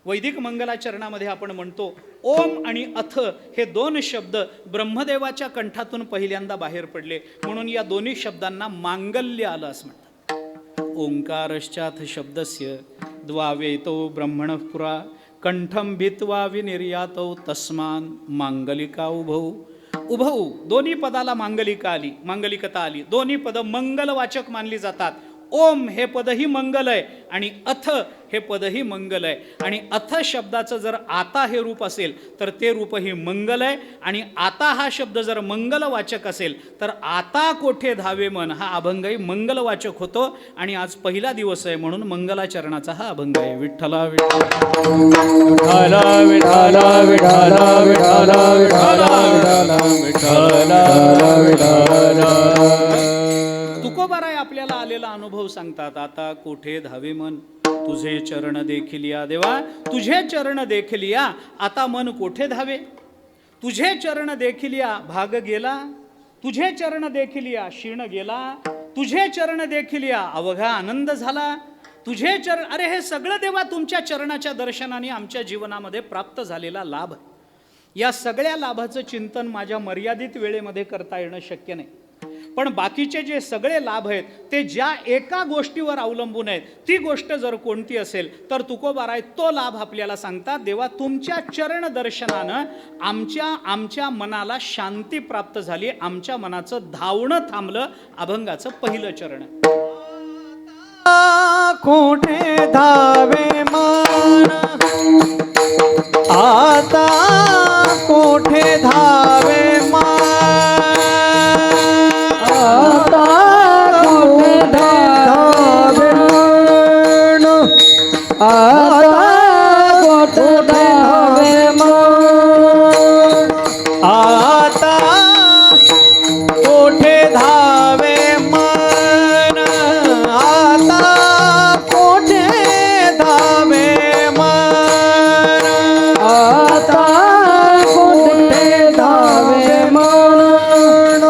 वैदिक मंगलाचरणामध्ये आपण म्हणतो ओम आणि अथ हे 2 शब्द ब्रह्मदेवाच्या कंठातून पहिल्यांदा बाहेर पडले, म्हणून या दोन्ही शब्दांना मांगल्य आलं असं म्हणतात. ओंकारश्चाथ शब्दस्य द्वावेतो ब्रह्मणः पुरा कंठम भित्वा विनिर्यातौ तस्मान मांगलिका उभौ. उभौ दोन्ही पदाला मांगलिका आली, मांगलिकता आली. दोन्ही पद मंगलवाचक मानली जातात. ओम हे पदही मंगल आहे आणि अथ हे पदही मंगल आहे. आणि अथ शब्दाचं जर आता हे रूप असेल तर ते रूपही मंगल आहे. आणि आता हा शब्द जर मंगलवाचक असेल तर आता कोठे धावे मन हा अभंगही मंगलवाचक होतो. आणि आज पहिला दिवस आहे म्हणून मंगलाचरणाचा हा अभंग आहे. विठ्ठला विठ्ठला विठ्ठला विठ्ठला विठ्ठला विठ्ठला विठ्ठला विठ्ठला. तुकोबाराय आपल्याला आलेला अनुभव सांगतात. आता कोठे धावे मन तुझे चरण देखील या. देवा तुझे चरण देखील या, आता मन कोठे धावे. तुझे चरण देखील या, भाग गेला. तुझे चरण देखील या, क्षीण गेला. तुझे चरण देखील या, अवघा आनंद झाला. तुझे चरण, अरे हे सगळं देवा तुमच्या चरणाच्या दर्शनाने आमच्या जीवनामध्ये प्राप्त झालेला लाभ. या सगळ्या लाभाचं चिंतन माझ्या मर्यादित वेळेमध्ये करता येणं शक्य नाही, पण बाकीचे जे सगळे लाभ आहेत ते ज्या एका गोष्टीवर अवलंबून आहेत, ती गोष्ट जर कोणती असेल तर तुकोबाराय तो लाभ आपल्याला सांगतात. देवा तुमच्या चरण दर्शनानं आमच्या मनाला शांती प्राप्त झाली, आमच्या मनाचं धावणं थांबलं. अभंगाचं पहिलं चरण. कोठे धावे मन आता कोठे धावे मन. आता कोठे धावे मन, आता कोठे धावे मन. आता कोठे धावे मन, आता कोठे धावे मन. आता कोठे धावे मन,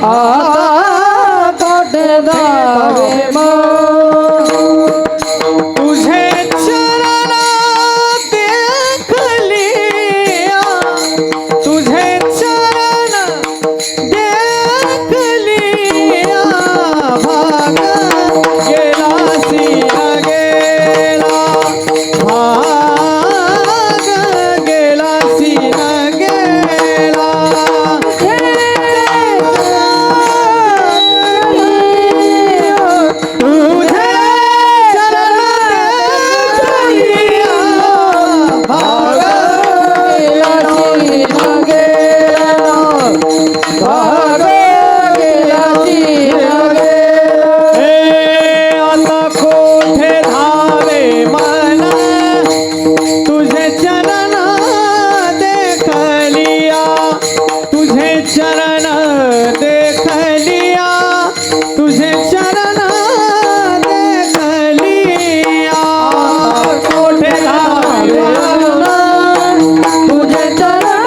आता कोठे धावे मन. तुझे चरण देखलिया, तुझे चरण देखलिया, भाग गेला सिया गेला, भाग गेला सिया गेला. तुझे चरण देखलिया, भाग आता कोठे धावे मन, तुझे चरण देखलिया, तुझे चरण देखलिया, तुझे चरण देखलिया. कोठे धावे तुझे चरण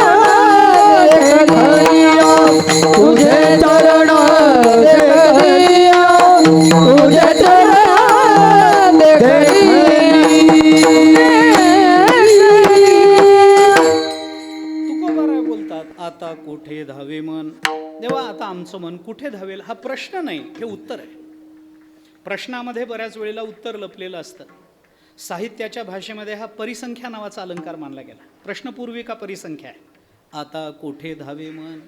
देखलिया, तुझे चरण देखलिया, तुझे चरण तुकोबाराय बोलतात आता कोठे धावे मन. देवा आता आमचं मन कुठे धावेल हा प्रश्न नाही, हे उत्तर आहे. प्रश्नामध्ये बऱ्याच वेळेला उत्तर लपलेलं असतं. साहित्याच्या भाषेमध्ये हा परिसंख्या नावाचा अलंकार मानला गेला. प्रश्नपूर्विका परिसंख्या आहे. आता कोठे धावे मन,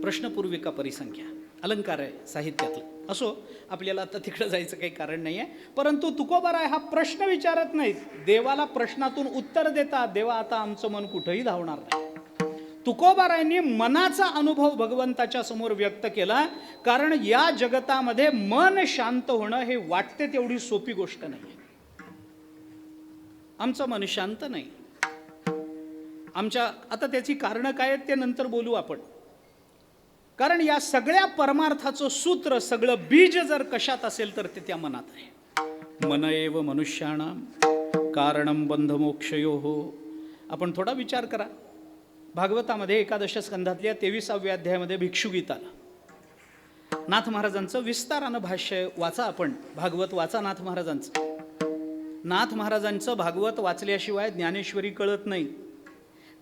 प्रश्नपूर्विका परिसंख्या अलंकार आहे साहित्यातलं. असो, आपल्याला आता तिकडं जायचं काही कारण नाही आहे. परंतु तुकोबाराय हा प्रश्न विचारत नाहीत, देवाला प्रश्नातून उत्तर देतात. देवा आता आमचं मन कुठंही धावणार नाही. तुकोबारायांनी मनाचा अनुभव भगवंताच्या समोर व्यक्त केला, कारण या जगतामध्ये मन शांत होणं हे वाटते तेवढी सोपी गोष्ट नाही. आमचं मन शांत नाही. आता त्याची कारणं काय आहेत ते नंतर बोलू आपण. कारण या सगळ्या परमार्थाचं सूत्र, सगळं बीज जर कशात असेल तर ते त्या मनात आहे. मन एव मनुष्याणाम कारणम बंधमोक्षयोः. आपण थोडा विचार करा. भागवतामध्ये एकादश स्कंधातल्या 23व्या अध्यायामध्ये भिक्षुगीत आला. नाथ महाराजांचं विस्तारानं भाष्य वाचा. आपण भागवत वाचा नाथ महाराजांचं. नाथ महाराजांचं भागवत वाचल्याशिवाय ज्ञानेश्वरी कळत नाही.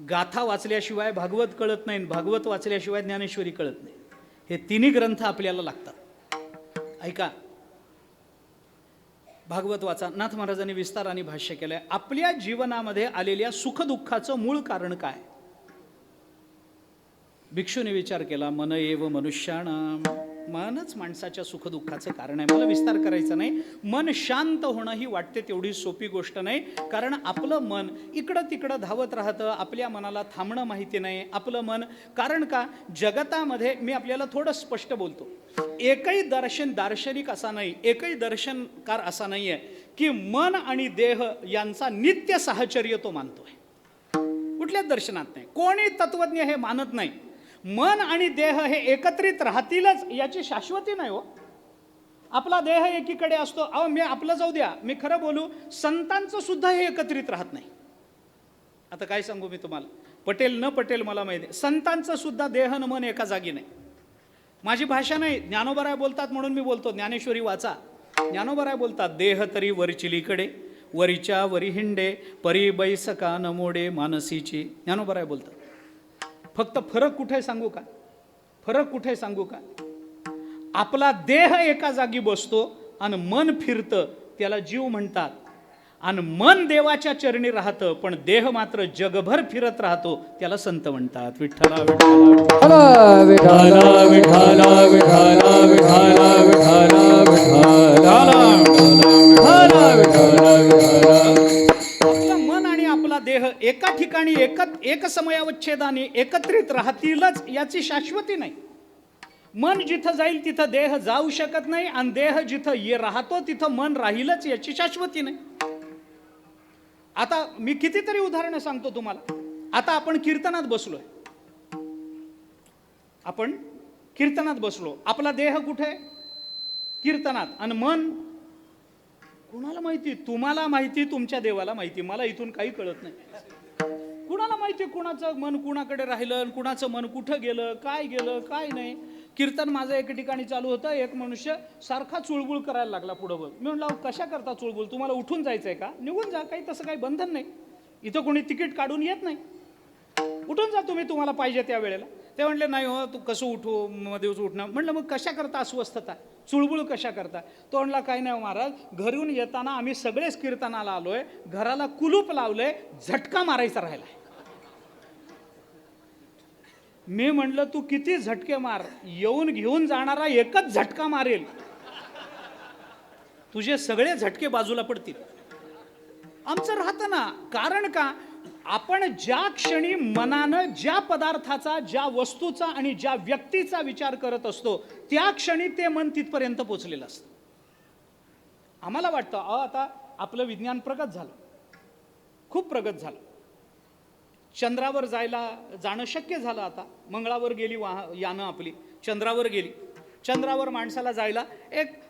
गाथा वाचल्याशिवाय भागवत कळत नाही. भागवत वाचल्याशिवाय ज्ञानेश्वरी कळत नाही. हे तिन्ही ग्रंथ आपल्याला लागतात. ऐका, भागवत वाचा. नाथ महाराजांनी विस्ताराने भाष्य केलंय. आपल्या जीवनामध्ये आलेल्या सुखदुःखाचं मूळ कारण काय? भिक्षूने विचार केला, मन एव मनुष्याणाम. मनच माणसाच्या सुखदुःखाचं कारण आहे. मला विस्तार करायचा नाही. मन शांत होणं ही वाटते तेवढी सोपी गोष्ट नाही. कारण आपलं मन इकडं तिकडं धावत राहतं. आपल्या मनाला थांबणं माहिती नाही. आपलं मन, कारण का जगतामध्ये, मी आपल्याला थोडं स्पष्ट बोलतो, एकही दार्शनिक असा नाही, एकही दर्शनकार असा नाही आहे की मन आणि देह यांचा नित्य साहचर्य तो मानतोय. कुठल्याच दर्शनात नाही. कोणी तत्वज्ञ हे मानत नाही. मन आणि देह हे एकत्रित राहतीलच याची शाश्वती नाही हो. आपला देह एकीकडे असतो. मी आपलं जाऊ द्या, मी खरं बोलू, संतांचं सुद्धा हे एकत्रित राहत नाही. आता काय सांगू मी तुम्हाला, पटेल न पटेल मला माहिती, संतांचं सुद्धा देह न मन एका जागी नाही. माझी भाषा नाही, ज्ञानोबराय बोलतात म्हणून मी बोलतो. ज्ञानेश्वरी वाचा. ज्ञानोबराय बोलतात, देह तरी वरचिलीकडे, वरीच्या वरी हिंडे, परी बैसका न मोडे मानसीची. ज्ञानोबराय बोलतात. फक्त फरक कुठे सांगू का? फरक कुठे सांगू का? आपला देह एका जागी बसतो आणि मन फिरतं, त्याला जीव म्हणतात. आणि मन देवाच्या चरणी राहतं, पण देह मात्र जगभर फिरत राहतो, त्याला संत म्हणतात. विठ्ठला विठ्ठला विठ्ठला विठ्ठला विठ्ठला विठ्ठला विठ्ठला विठ्ठला विठ्ठला. आपलं मन आणि आपला देह एका ठिकाणी एक समयावच्छेदाने एकत्रित राहतीलच याची शाश्वती नाही. मन जिथं जाईल तिथं देह जाऊ शकत नाही, आणि देह जिथं राहतो तिथं मन राहीलच याची शाश्वती नाही. आता मी कितीतरी उदाहरणं सांगतो तुम्हाला. आता आपण कीर्तनात बसलोय, आपण कीर्तनात बसलो. आपला देह कुठे? कीर्तनात. आणि मन कुणाला माहिती? तुम्हाला माहिती, तुमच्या देवाला माहिती. मला इथून काही कळत नाही. कुणाला माहिती कुणाचं मन कुणाकडे राहिलं, कुणाचं मन कुठं गेलं, काय नाही. कीर्तन माझं एका ठिकाणी चालू होतं. एक मनुष्य सारखा चुळबुळ करायला लागला पुढं बघ. मी म्हणलं, कशा करता चुळबुळ? तुम्हाला उठून जायचंय का? निघून जा, काही तसं काही बंधन नाही. इथं कोणी तिकीट काढून येत नाही. उठून जा तुम्ही, तुम्हाला पाहिजे त्या वेळेला. ते म्हणले, नाही हो, तू कसं उठू, मध्येच उठणं. म्हणलं, मग कशा करता अस्वस्थता, चुळबुळ कशा करता? तो म्हणला, काही नाही महाराज, घरून येताना आम्ही सगळेच कीर्तनाला आलोय, घराला कुलूप लावलंय, झटका मारायचा राहिला. मी म्हणलं, तू किती झटके मार, येऊन घेऊन जाणारा एकच झटका मारेल, तुझे सगळे झटके बाजूला पडतील. आमचं राहतं ना. कारण का? आपण ज्या क्षणी मनानं ज्या पदार्थाचा, ज्या वस्तूचा आणि ज्या व्यक्तीचा विचार करत असतो, त्या क्षणी ते मन तिथपर्यंत पोचलेलं असतं. आम्हाला वाटतं आता आपलं विज्ञान प्रगत झालं, खूप प्रगत झालं. चंद्रावर जाणं शक्य झालं. आता मंगळावर गेली यानं आपली, चंद्रावर गेली. चंद्रावर माणसाला जायला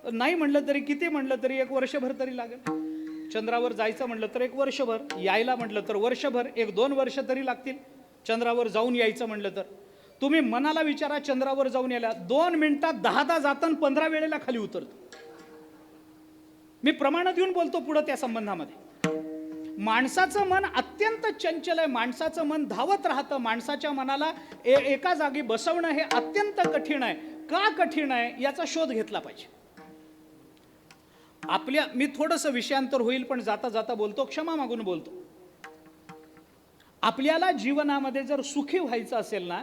नाही म्हणलं तरी, किती म्हणलं तरी 1 वर्षभर तरी लागेल. चंद्रावर जायचं म्हटलं तर 1 वर्षभर, यायला म्हटलं तर वर्षभर, 1-2 वर्ष तरी लागतील. चंद्रावर जाऊन यायचं म्हटलं तर. तुम्ही मनाला विचारा, चंद्रावर जाऊन यायला 2 मिनिटात 10 जातं, 15 वेळेला खाली उतरतो. मी प्रमाण देऊन बोलतो पुढं त्या संबंधामध्ये. माणसाचं मन अत्यंत चंचल आहे. माणसाचं मन धावत राहतं. माणसाच्या मनाला एका जागी बसवणं हे अत्यंत कठीण आहे. का कठीण आहे याचा शोध घेतला पाहिजे. मी थोडंसं विषयांतर होईल, पण जाता जाता बोलतो, क्षमा मागून बोलतो. आपल्याला जीवनामध्ये जर सुखी व्हायचं असेल ना,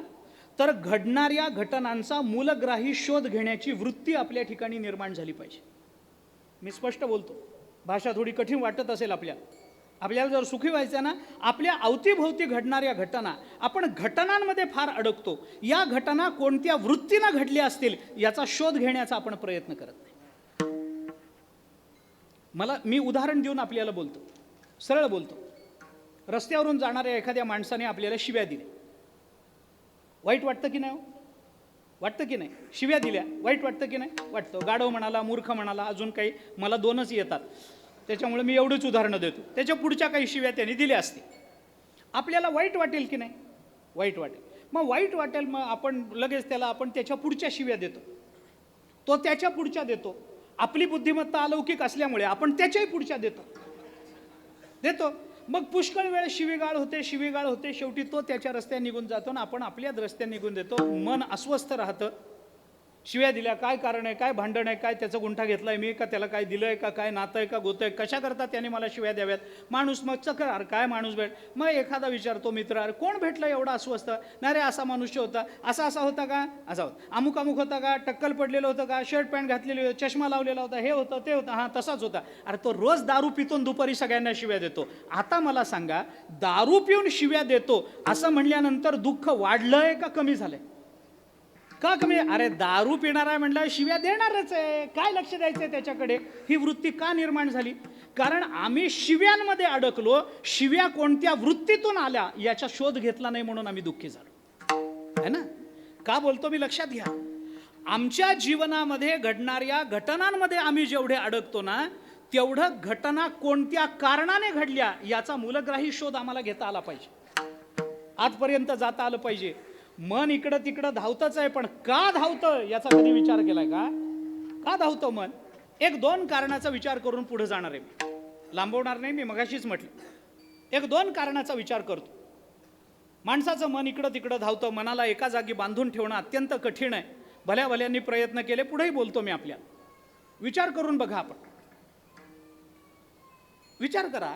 तर घडणाऱ्या घटनांचा मूलग्राही शोध घेण्याची वृत्ती आपल्या ठिकाणी निर्माण झाली पाहिजे. मी स्पष्ट बोलतो, भाषा थोडी कठीण वाटत असेल आपल्याला जर सुखी व्हायचं ना, आपल्या अवतीभोवती घडणाऱ्या घटना, आपण घटनांमध्ये फार अडकतो. या घटना कोणत्या वृत्तीनं घडल्या असतील याचा शोध घेण्याचा आपण प्रयत्न करत नाही. मी उदाहरण देऊन आपल्याला बोलतो, सरळ बोलतो. रस्त्यावरून जाणाऱ्या एखाद्या माणसाने आपल्याला शिव्या दिल्या, वाईट वाटतं की नाही? वाटतं की नाही? शिव्या दिल्या वाईट वाटतं की नाही? वाटतं. गाढव म्हणाला, मूर्ख म्हणाला, अजून काही, मला दोनच येतात त्याच्यामुळे मी एवढीच उदाहरणं देतो. त्याच्या पुढच्या काही शिव्या त्यांनी दिल्या असतील, आपल्याला वाईट वाटेल की नाही? वाईट वाटेल. मग वाईट वाटेल, मग आपण लगेच आपण त्याच्या पुढच्या शिव्या देतो, तो त्याच्या पुढच्या देतो. आपली बुद्धिमत्ता अलौकिक असल्यामुळे आपण त्याच्याही पुढच्या देतो. मग पुष्कळ वेळ शिवीगाळ होते, शेवटी तो त्याच्या रस्त्याने निघून जातो ना आपण आपल्या रस्त्याने निघून देतो. मन अस्वस्थ राहतं. शिव्या दिल्या, काय कारण आहे, काय भांडण आहे, काय त्याचा गुंठा घेतलाय मी, का त्याला काय दिलंय, का काय नातं आहे, का गोतं आहे, कशा करता त्याने मला शिव्या द्याव्यात. माणूस मग चक्रार, काय माणूस भेट. मग एखादा विचारतो मित्र, अरे कोण भेटला एवढा अस्वस्थ? नाही रे, असा मनुष्य होता, असा होता का, असा होता, अमुक होता का, टक्कल पडलेलं होतं का, शर्ट पॅन्ट घातलेली होती, चष्मा लावलेला होता, हे होतं ते होतं, हां तसाच होता. अरे तो रोज दारू पितून दुपारी सगळ्यांना शिव्या देतो. आता मला सांगा, दारू पिऊन शिव्या देतो असं म्हणल्यानंतर दुःख वाढलंय का कमी झालंय? का कमी? अरे दारू पिणारा आहे म्हणलं शिव्या देणारच आहे, काय लक्ष द्यायचंय त्याच्याकडे? ही वृत्ती का निर्माण झाली? कारण आम्ही शिव्यांमध्ये अडकलो. शिव्या कोणत्या वृत्तीतून आल्या याचा शोध घेतला नाही म्हणून आम्ही दुःखी झालो, है ना? का बोलतो मी, लक्षात घ्या. आमच्या जीवनामध्ये घडणाऱ्या घटनांमध्ये आम्ही जेवढे अडकतो ना, तेवढं घटना कोणत्या कारणाने घडल्या याचा मूलग्राही शोध आम्हाला घेता आला पाहिजे, आजपर्यंत जाता आलं पाहिजे. मन इकडं तिकडं धावतच आहे, पण का धावतं याचा कधी विचार केलाय का धावतं मन? एक दोन कारणाचा विचार करून पुढे जाणार आहे मी, लांबवणार नाही. मी मगाशीच म्हटलं, एक दोन कारणाचा विचार करतो. माणसाचं मन इकडं तिकडं धावतं. मनाला एका जागी बांधून ठेवणं अत्यंत कठीण आहे. भल्या भल्यांनी प्रयत्न केले, पुढेही बोलतो मी आपल्याला. विचार करून बघा, आपण विचार करा,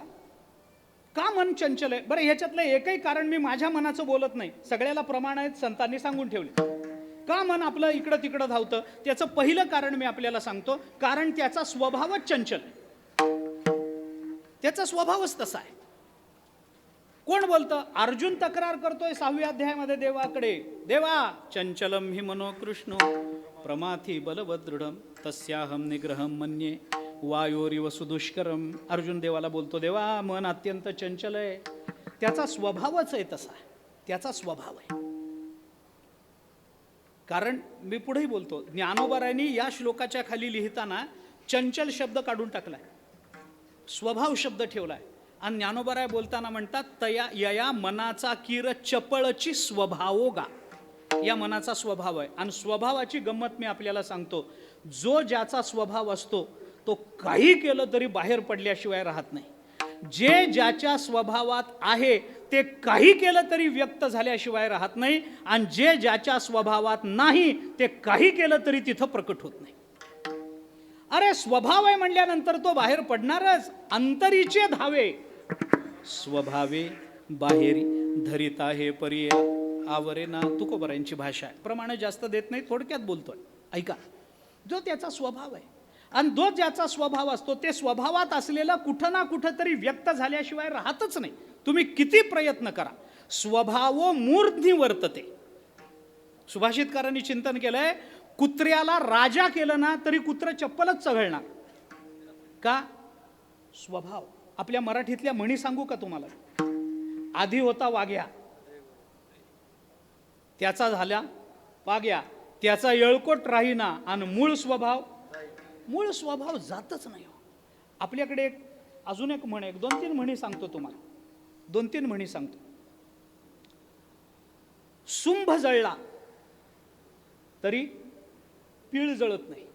का मन चंचल आहे? बरं, ह्याच्यातलं एकही कारण मी माझ्या मनाचं बोलत नाही, सगळ्याला प्रमाण आहेत, संतांनी सांगून ठेवले. का मन आपलं इकडं तिकडं धावतं? त्याचं पहिलं कारण मी आपल्याला सांगतो, कारण त्याचा स्वभावच चंचल आहे. त्याचा स्वभावच तसा आहे. कोण बोलतं? अर्जुन तक्रार करतोय 6व्या अध्यायामध्ये देवाकडे, देवा चंचलम हि मनो कृष्ण प्रमाथी बलवदृढम तस्याहम निग्रहम मन्ये वायोरिव सुदुष्करम. अर्जुन देवाला बोलतो, देवा मन अत्यंत चंचल आहे. त्याचा स्वभावच आहे तसा, त्याचा स्वभाव आहे. कारण मी पुढेही बोलतो, ज्ञानोबारायांनी या श्लोकाच्या खाली लिहिताना चंचल शब्द काढून टाकलाय, स्वभाव शब्द ठेवलाय. आणि ज्ञानोबाराय बोलताना म्हणतात, तया यया मनाचा कीर चपळची स्वभावोगा. या मनाचा स्वभाव आहे. आणि स्वभावाची गंमत मी आपल्याला सांगतो, जो ज्याचा स्वभाव असतो तो काही केलं तरी बाहेर पडल्याशिवाय राहत नाही. जे ज्याच्या स्वभावात आहे ते काही केलं तरी व्यक्त झाल्याशिवाय राहत नाही. आणि जे ज्याच्या स्वभावात नाही ते काही केलं तरी तिथं प्रकट होत नाही. अरे स्वभाव आहे म्हणल्यानंतर तो बाहेर पडणारच. अंतरीचे धावे स्वभावे बाहेरी धरिता हे परी आवरे ना. तुकोबरायांची भाषा आहे, प्रमाण जास्त देत नाही, थोडक्यात बोलतोय, ऐका. जो त्याचा स्वभाव आहे आणि जो ज्याचा स्वभाव असतो ते स्वभावात असलेलं कुठं ना कुठं तरी व्यक्त झाल्याशिवाय राहतच नाही. तुम्ही किती प्रयत्न करा, स्वभाव मूर्ध्नी वर्तते. सुभाषितकारांनी चिंतन केलंय, कुत्र्याला राजा केलं ना तरी कुत्र चप्पलच चघळणार. का? स्वभाव. आपल्या मराठीतल्या म्हणी सांगू का तुम्हाला? आधी होता वाघ्या, त्याचा झाला वाघ्या, त्याचा येळकोट राहीना, आणि मूळ स्वभाव जातच नाही. आपल्याकडे अजून एक म्हण, एक 2-3 म्हणी सांगतो तुम्हाला, 2-3 म्हणी सांगतो. सुंभ जळला तरी पीळ जळत नाही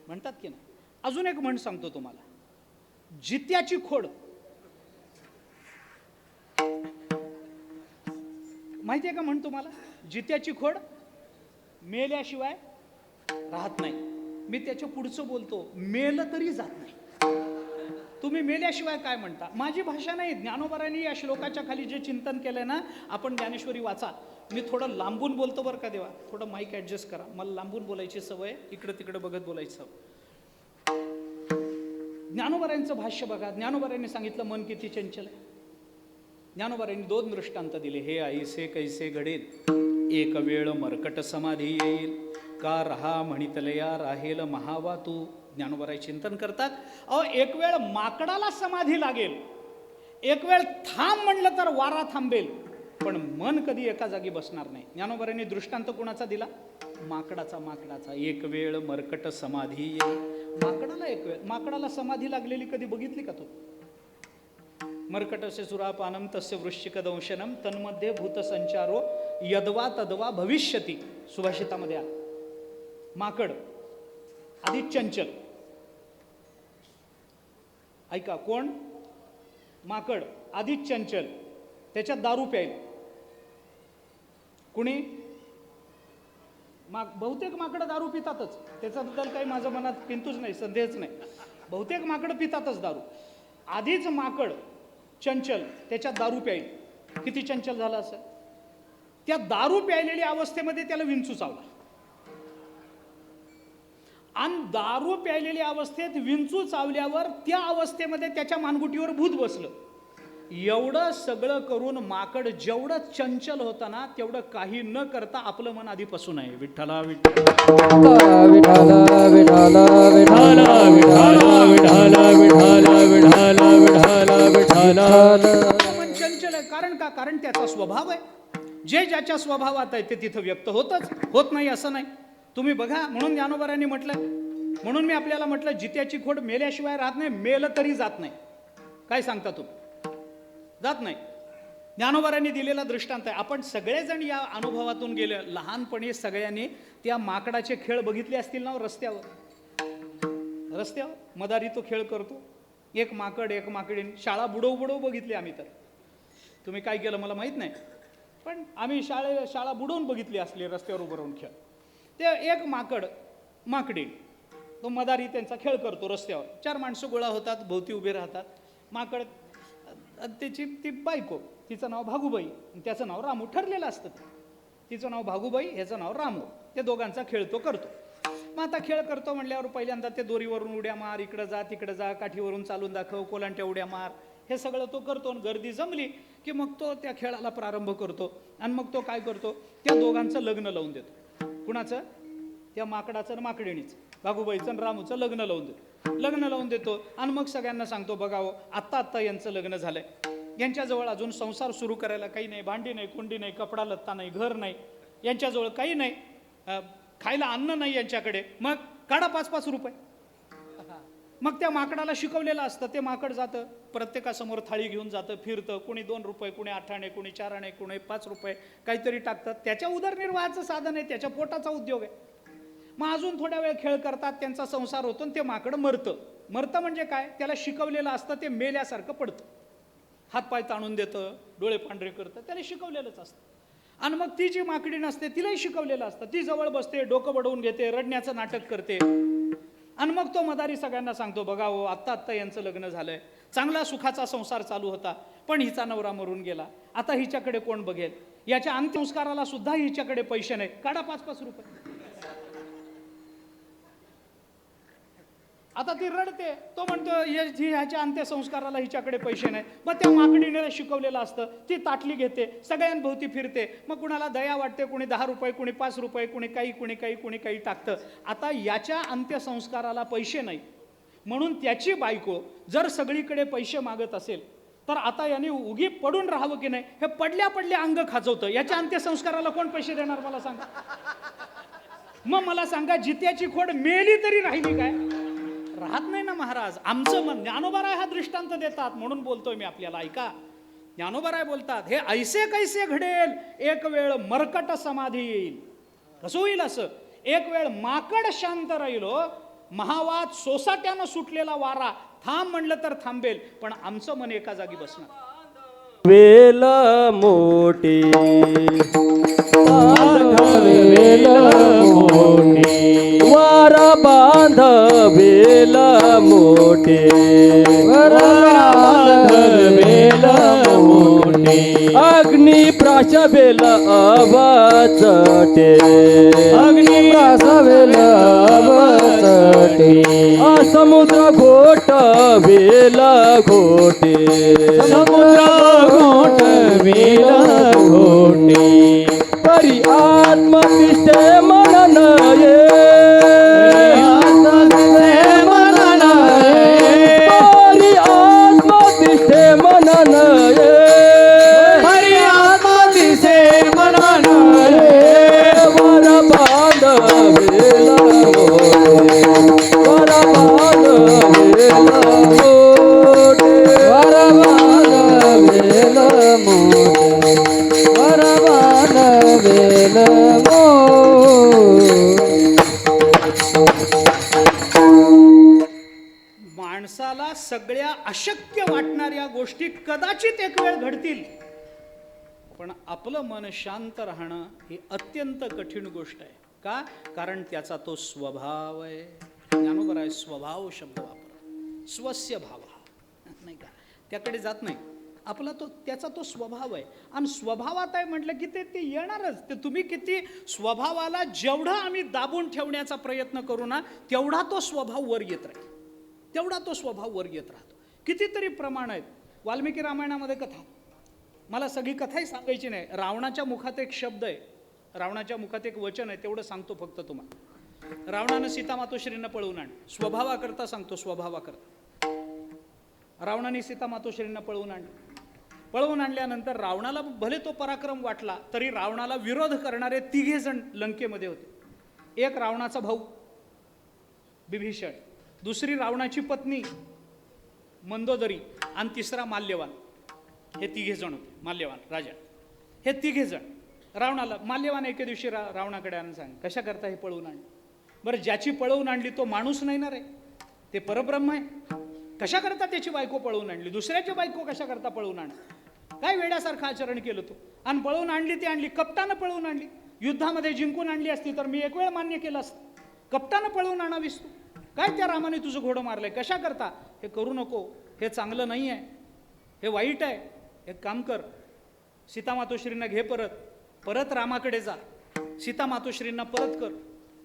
म्हणतात की नाही. अजून एक म्हण सांगतो तुम्हाला, जित्याची खोड. माहिती आहे का म्हण तुम्हाला? जित्याची खोड मेल्याशिवाय राहत नाही. मी त्याच्या पुढचं बोलतो, मेलं तरी जात नाही. तुम्ही मेल्याशिवाय काय म्हणता? माझी भाषा नाही, ज्ञानोबारांनी या श्लोकाच्या खाली जे चिंतन केलंय ना, आपण ज्ञानेश्वरी वाचा, मी थोडं लांबून बोलतो बरं का देवा, थोडं माईक ॲडजस्ट करा, मला लांबून बोलायची सवय, इकडं तिकडं बघत बोलायची सवय. ज्ञानोबारायांचं भाष्य बघा. ज्ञानोबारायांनी सांगितलं मन किती चंचल आहे. ज्ञानोबारायांनी 2 दृष्टांत दिले. हे ऐसे कैसे घडेल, एक वेळ मरकट समाधी येईल, का रहा म्हणितलया राहेल महावा तू. ज्ञानोबाराय चिंतन करतात, अहो एक वेळ माकडाला समाधी लागेल, एक वेळ थांब म्हणलं तर वारा थांबेल, पण मन कधी एका जागी बसणार नाही. ज्ञानोबारांनी दृष्टांत कोणाचा दिला? माकडाचा. एक वेळ मरकट समाधी येईल. माकडाला एक वेळ, माकडाला समाधी लागलेली कधी बघितली का तू? मर्कटस्य सुरापानम तस्य वृश्चिक दंशनम तन्मध्ये भूतसंचारो यद्वा तद्वा भविष्यती. सुभाषितामध्ये आलं. माकड आधी चंचल. ऐका, कोण? माकड आधीच चंचल, त्याच्यात दारू प्यायली. कुणी? बहुतेक माकडं दारू पितातच, त्याच्याबद्दल काही माझ्या मनात किंतूच नाही, संदेहच नाही. बहुतेक माकडं पितातच दारू. आधीच माकड चंचल, त्याच्यात दारू प्यायली. किती चंचल झालं असं? त्या दारू प्यायलेल्या अवस्थेमध्ये त्याला विंचू चावला, आणि दारू प्यायलेल्या अवस्थेत विंचू चावल्यावर त्या अवस्थेमध्ये त्याच्या मानगुटीवर भूत बसलं. एवढं सगळं करून माकड जेवढं चंचल होता ना, तेवढं काही न करता आपलं मन आधीपासून आहे विठ्ठला विठ्ठला विठ्ठला विठ्ठला विठ्ठला मन चंचल आहे. कारण का? कारण त्याचा स्वभाव आहे. जे ज्याच्या स्वभावात आहे ते तिथं व्यक्त होत नाही असं नाही. तुम्ही बघा, म्हणून ज्ञानोबारांनी म्हटलं, म्हणून मी आपल्याला म्हटलं, जित्याची खोड मेल्याशिवाय राहत नाही, मेलं तरी जात नाही. काय सांगता तुम्ही? जात नाही. ज्ञानोबारांनी दिलेला दृष्टांत आहे. आपण सगळेजण या अनुभवातून गेले. लहानपणी सगळ्यांनी त्या माकडाचे खेळ बघितले असतील ना रस्त्यावर मदारी तो खेळ करतो, एक माकड एक माकडीन. शाळा बुडवू बघितली आम्ही. तर तुम्ही काय केलं मला माहीत नाही, पण आम्ही शाळा बुडवून बघितली असली रस्त्यावर उभं राहून खेळ. ते एक माकड माकडी, तो मदारी त्यांचा खेळ करतो रस्त्यावर. 4 माणसं गोळा होतात, भोवती उभे राहतात. माकड, त्याची ती बायको, तिचं नाव भागूबाई, त्याचं नाव रामू ठरलेलं असतं. तिचं नाव भागूबाई, ह्याचं नाव रामू. ते दोघांचा खेळ तो करतो. मग आता खेळ करतो म्हणल्यावर पहिल्यांदा ते दोरीवरून उड्या मार, इकडं जा तिकडं जा, काठीवरून चालून दाखव, कोलांट्या उड्या मार, हे सगळं तो करतो. गर्दी जमली की मग तो त्या खेळाला प्रारंभ करतो. आणि मग तो काय करतो, त्या दोघांचं लग्न लावून देतो. कुणाचं? त्या माकडाचं आणि माकडिणीचं, भागूबाईचं आणि रामूचं लग्न लावून देतो. आणि मग सगळ्यांना सांगतो, बघावं आत्ता यांचं लग्न झालंय, यांच्याजवळ अजून संसार सुरू करायला काही नाही, भांडी नाही, कुंडी नाही, कपडा लत्ता नाही, घर नाही, यांच्याजवळ काही नाही, खायला अन्न नाही यांच्याकडे. मग काढा 5-5 रुपये. मग त्या माकडाला शिकवलेलं असतं. ते माकड जातं, प्रत्येकासमोर थाळी घेऊन जातं, फिरतं. कोणी 2 रुपये, कोणी 8 आणे, कोणी 4 आणे, कोणी 5 रुपये काहीतरी टाकतात. त्याच्या उदरनिर्वाहाचं साधन आहे, त्याच्या पोटाचा उद्योग आहे. मग अजून थोड्या वेळ खेळ करतात, त्यांचा संसार होतो, आणि ते माकड मरतं म्हणजे काय? त्याला शिकवलेलं असतं, ते मेल्यासारखं पडतं, हातपाय ताणून देतं, डोळे पांढरे करतं, त्याला शिकवलेलंच असतं. आणि मग ती जी माकडी नसते, तिलाही शिकवलेलं असतं. ती जवळ बसते, डोकं बडवून घेते, रडण्याचं नाटक करते. आणि मग तो मदारी सगळ्यांना सांगतो, बघा हो आत्ता यांचं लग्न झालंय, चांगला सुखाचा संसार चालू होता, पण हिचा नवरा मरून गेला, आता हिच्याकडे कोण बघेल, याच्या अंत्यसंस्काराला सुद्धा हिच्याकडे पैसे नाही, काढा 5-5 रुपये. आता ती रडते, तो म्हणतो ह्याच्या अंत्यसंस्काराला हिच्याकडे पैसे नाही. मग त्या माकडीने शिकवलेलं असतं, ती ताटली घेते, सगळ्यांभोवती फिरते. मग कुणाला दया वाटते, कुणी 10 रुपये, कुणी 5 रुपये, कुणी काही टाकतं. आता याच्या अंत्यसंस्काराला पैसे नाही, म्हणून त्याची बायको जर सगळीकडे पैसे मागत असेल, तर आता याने उगी पडून राहावं की नाही, हे पडल्या अंग खाजवतं. याच्या अंत्यसंस्काराला कोण पैसे देणार मला सांगा? मग मला सांगा, जित्याची खोड मेली तरी राहिली काय? राहत नाही ना महाराज. आमचं मन, ज्ञानोबाराय हा दृष्टांत देतात, म्हणून बोलतोय मी आपल्याला. ऐका, ज्ञानोबाराय बोलतात, हे ऐसे कैसे घडेल, एक वेळ मरकट समाधी येईल. कसं होईल असं? एक वेळ माकड शांत राहील, महावाद सोसाट्यानं सुटलेला वारा थांब म्हणलं तर थांबेल, पण आमचं मन एका जागी बसणार. वेल मोठी वेल मोठी वार बांध वेल मोठे वेल मोठे अग्नी प्राशबेल अवचटे अग्निप्रासवेल अवचटे समुद्र घोट वेल घोटे समुद्र घोट वेल घोटे परी आत्मतिष्ठे मनन ये परी आत्मतिष्ठे मनन ये वर बांधवेल वर बांधवेल मोठे वरबांधवेल मोठे वरबांधवेल माणसाला सगळ्या अशक्य वाटणाऱ्या गोष्टी कदाचित एक वेळ घडतील, पण आपलं मन शांत राहणं ही अत्यंत कठीण गोष्ट आहे. का? कारण त्याचा तो स्वभाव आहे. ज्ञानोबा आहे स्वभाव शब्द वापर, स्वस्य भाव नाही का, त्याकडे जात नाही. आपला तो त्याचा तो स्वभाव आहे, आणि स्वभावात आहे म्हटलं की ते येणारच. ते तुम्ही किती स्वभावाला जेवढा आम्ही दाबून ठेवण्याचा प्रयत्न करू ना, तेवढा तो स्वभाव वर येत राहील, तेवढा तो स्वभाव वर येत राहतो. कितीतरी प्रमाण आहेत. वाल्मिकी रामायणामध्ये कथा, मला सगळी कथाही सांगायची नाही. रावणाच्या मुखात एक शब्द आहे, रावणाच्या मुखात एक वचन आहे, तेवढं सांगतो फक्त तुम्हाला. रावणानं सीता मातोश्रींना पळवून आणलं. स्वभावाकरता सांगतो, स्वभावाकरता. रावणाने सीता मातोश्रींना पळवून आणलं. पळवून आणल्यानंतर रावणाला भले तो पराक्रम वाटला, तरी रावणाला विरोध करणारे 3 जण लंकेमध्ये होते. एक रावणाचा भाऊ विभीषण, दुसरी रावणाची पत्नी मंदोदरी, आणि तिसरा माल्यवान. हे 3 जण होते. माल्यवान राजा, हे 3 जण रावणाला. माल्यवान एके दिवशी रावणाकडे आणून सांग, कशा करता हे पळवून आणलं? बरं, ज्याची पळवून आणली तो माणूस नाही ना रे, ते परब्रह्म आहे. कशा करता त्याची बायको पळवून आणली? दुसऱ्याची बायको कशा करता पळवून आणली? काय वेड्यासारखं आचरण केलं तू? आणि पळवून आणली ती आणली, कपटानं पळवून आणली. युद्धामध्ये जिंकून आणली असती तर मी एक वेळ मान्य केलं असतं. कपटानं पळवून आणावीस तू? काय त्या रामाने तुझं घोडं मारलंय? कशा करता? हे करू नको, हे चांगलं नाही आहे, हे वाईट आहे. एक काम कर, सीता मातोश्रींना घे परत रामाकडे जा, सीता मातोश्रींना परत कर,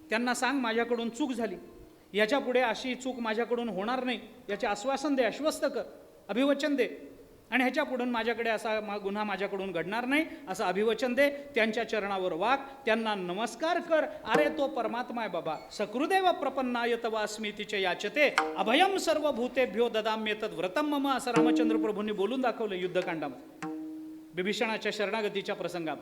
त्यांना सांग माझ्याकडून चूक झाली, याच्या पुढे अशी चूक माझ्याकडून होणार नाही याचे आश्वासन दे, आश्वस्त कर, अभिवचन दे, आणि ह्याच्या पुढून माझ्याकडे असा गुन्हा माझ्याकडून घडणार नाही असं अभिवचन दे. त्यांच्या चरणावर वाग, त्यांना नमस्कार कर. अरे तो परमात्मा आहे बाबा. सकृदेव प्रपन्नाय तव अस्मी तिचे याचते अभयम सर्वभूतेभ्यो ददाम्येतद् व्रतम मम, असं रामचंद्र प्रभूंनी बोलून दाखवलं युद्धकांडामध्ये, विभीषणाच्या शरणागतीच्या प्रसंगात.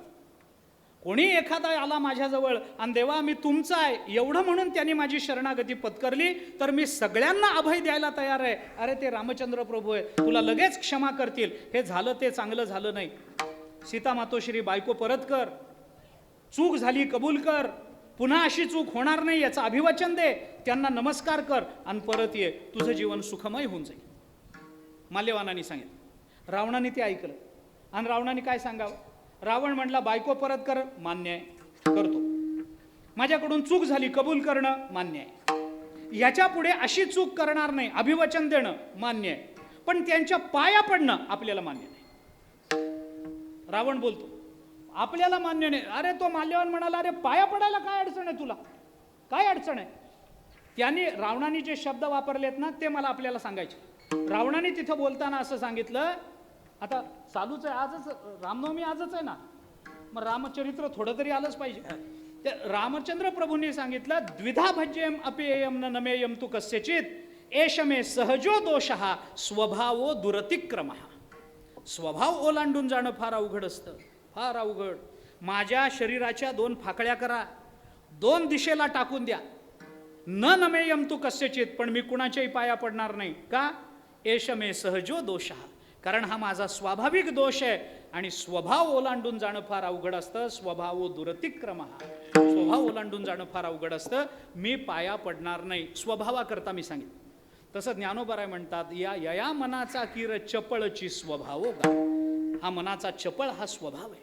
कोणी एखादा आला माझ्याजवळ आणि देवा मी तुमचा आहे एवढं म्हणून त्यांनी माझी शरणागती पत्करली, तर मी सगळ्यांना अभय द्यायला तयार आहे. अरे ते रामचंद्र प्रभू आहे, तुला लगेच क्षमा करतील. हे झालं ते चांगलं झालं नाही. सीता मातोश्री बायको परत कर, चूक झाली कबूल कर, पुन्हा अशी चूक होणार नाही याचं अभिवचन दे, त्यांना नमस्कार कर आणि परत ये, तुझं जीवन सुखमय होऊन जाईल. माल्यवानाने सांगितलं. रावणाने ते ऐकलं, आणि रावणाने काय सांगावं? रावण म्हणला बायको परत कर, मान्य आहे, करतो. माझ्याकडून चूक झाली, कबूल करणं मान्य आहे. ह्याच्या पुढे अशी चूक करणार नाही, अभिवचन देणं मान्य आहे, पण त्यांच्या पाया पडणं आपल्याला मान्य नाही. रावण बोलतो आपल्याला मान्य नाही. अरे तो माल्यवान म्हणाला अरे पाया पडायला काय अडचण आहे तुला? काय अडचण आहे? त्यांनी रावणाने जे शब्द वापरलेत ना ते मला आपल्याला सांगायचे. रावणाने तिथं बोलताना असं सांगितलं, आता चालूच आहे, आजच रामनवमी आजच आहे ना, मग रामचरित्र थोडं तरी आलंच पाहिजे. ते रामचंद्र प्रभूंनी सांगितलं द्विधा भज्येम अपेयम न नमेयम तू कस्यचित एष मे सहजो दोषः स्वभावो दुरतिक्रमः. स्वभाव ओलांडून जाणं फार अवघड असतं, फार अवघड. माझ्या शरीराच्या 2 फाकड्या करा, 2 दिशेला टाकून द्या. न नमेयम तू कस्यचित, पण मी कुणाच्याही पाया पडणार नाही. का? एष मे सहजो दोषः, कारण हा माझा स्वाभाविक दोष आहे, आणि स्वभाव ओलांडून जाणं फार अवघड असतं. स्वभावो दुरतिक्रमः, स्वभाव ओलांडून जाणं फार अवघड असतं. मी पाया पडणार नाही, स्वभावाकरता मी सांगितलं. तसं ज्ञानोबराय म्हणतात, या मनाचा किर चपळची स्वभावो गा. हा मनाचा चपळ हा स्वभाव आहे.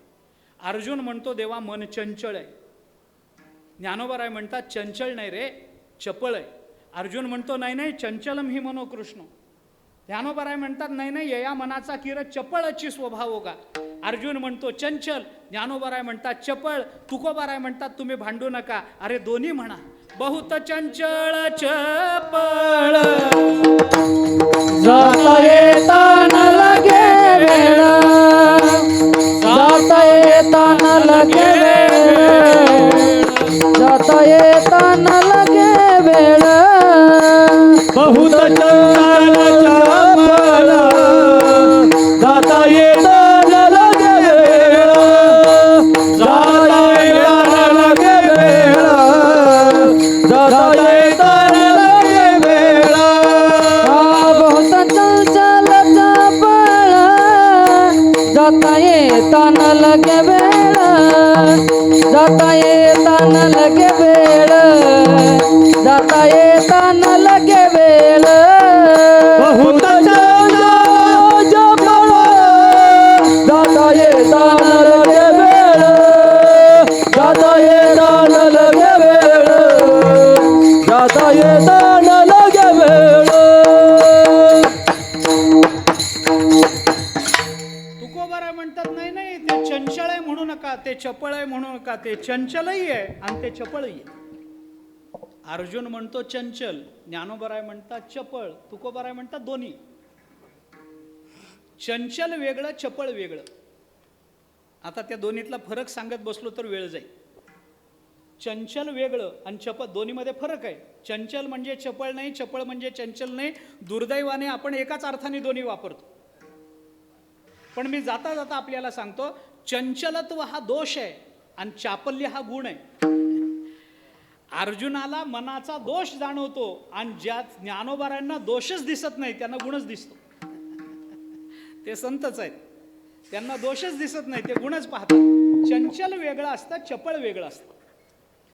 अर्जुन म्हणतो देवा मन चंचळ आहे. ज्ञानोबराय म्हणतात चंचळ नाही रे, चपळ आहे. अर्जुन म्हणतो नाही नाही चंचलम ही मनोकृष्ण. ज्ञानोबराय म्हणतात नाही नाही या मनाचा किर चपळची स्वभाव होगा. अर्जुन म्हणतो चंचल, ज्ञानोबाराय म्हणतात चपळ, तुकोबाराय म्हणतात तुम्ही भांडू नका. अरे दोन्ही म्हणा. बहुत चंचळ चपळ, जाता येता न लगे वेळ, जाता येता न लगे वेळ, जाता येता न लगे वेळ. बहुत चंचल चपळ, जाता येता न लगे वेळ, जाता येता न लगे वेळ, जाता येता न लगे वेळ. बहुत चंचल चपळ, जाता येता न लगे वेळ, जाता येता न लगे वेळ, जाता येता न लगे वेळ. बहुत चंचल चपळ, जाता येता न लगे वेळ, जाता येता न लगे वेळ, जाता येता न लगे वेळ. तुकोबाराय म्हणतात नाही नाही, ते चंचल आहे म्हणू नका, ते चपळ आहे म्हणू नका. ते चंचलही आहे आणि ते चपळही आहे. अर्जुन म्हणतो चंचल, ज्ञानोबाराय म्हणतात चपळ, तुकोबाराय म्हणतात दोन्ही. चंचल वेगळं, चपळ वेगळं. आता त्या दोन्हीतला फरक सांगत बसलो तर वेळ जाईल. चंचल वेगळं आणि चपळ, दोन्हीमध्ये फरक आहे. चंचल म्हणजे चपळ नाही, चपळ म्हणजे चंचल नाही. दुर्दैवाने आपण एकाच अर्थाने दोन्ही वापरतो. पण मी जाता जाता आपल्याला सांगतो, चंचलत्व हा दोष आहे आणि चापल्य हा गुण आहे. अर्जुनाला मनाचा दोष जाणवतो आणि ज्या ज्ञानोबारांना दोषच दिसत नाही त्यांना गुणच दिसतो. ते संतच आहेत, त्यांना दोषच दिसत नाही, ते गुणच पाहतात. चंचल वेगळं असतं, चपळ वेगळं असतं.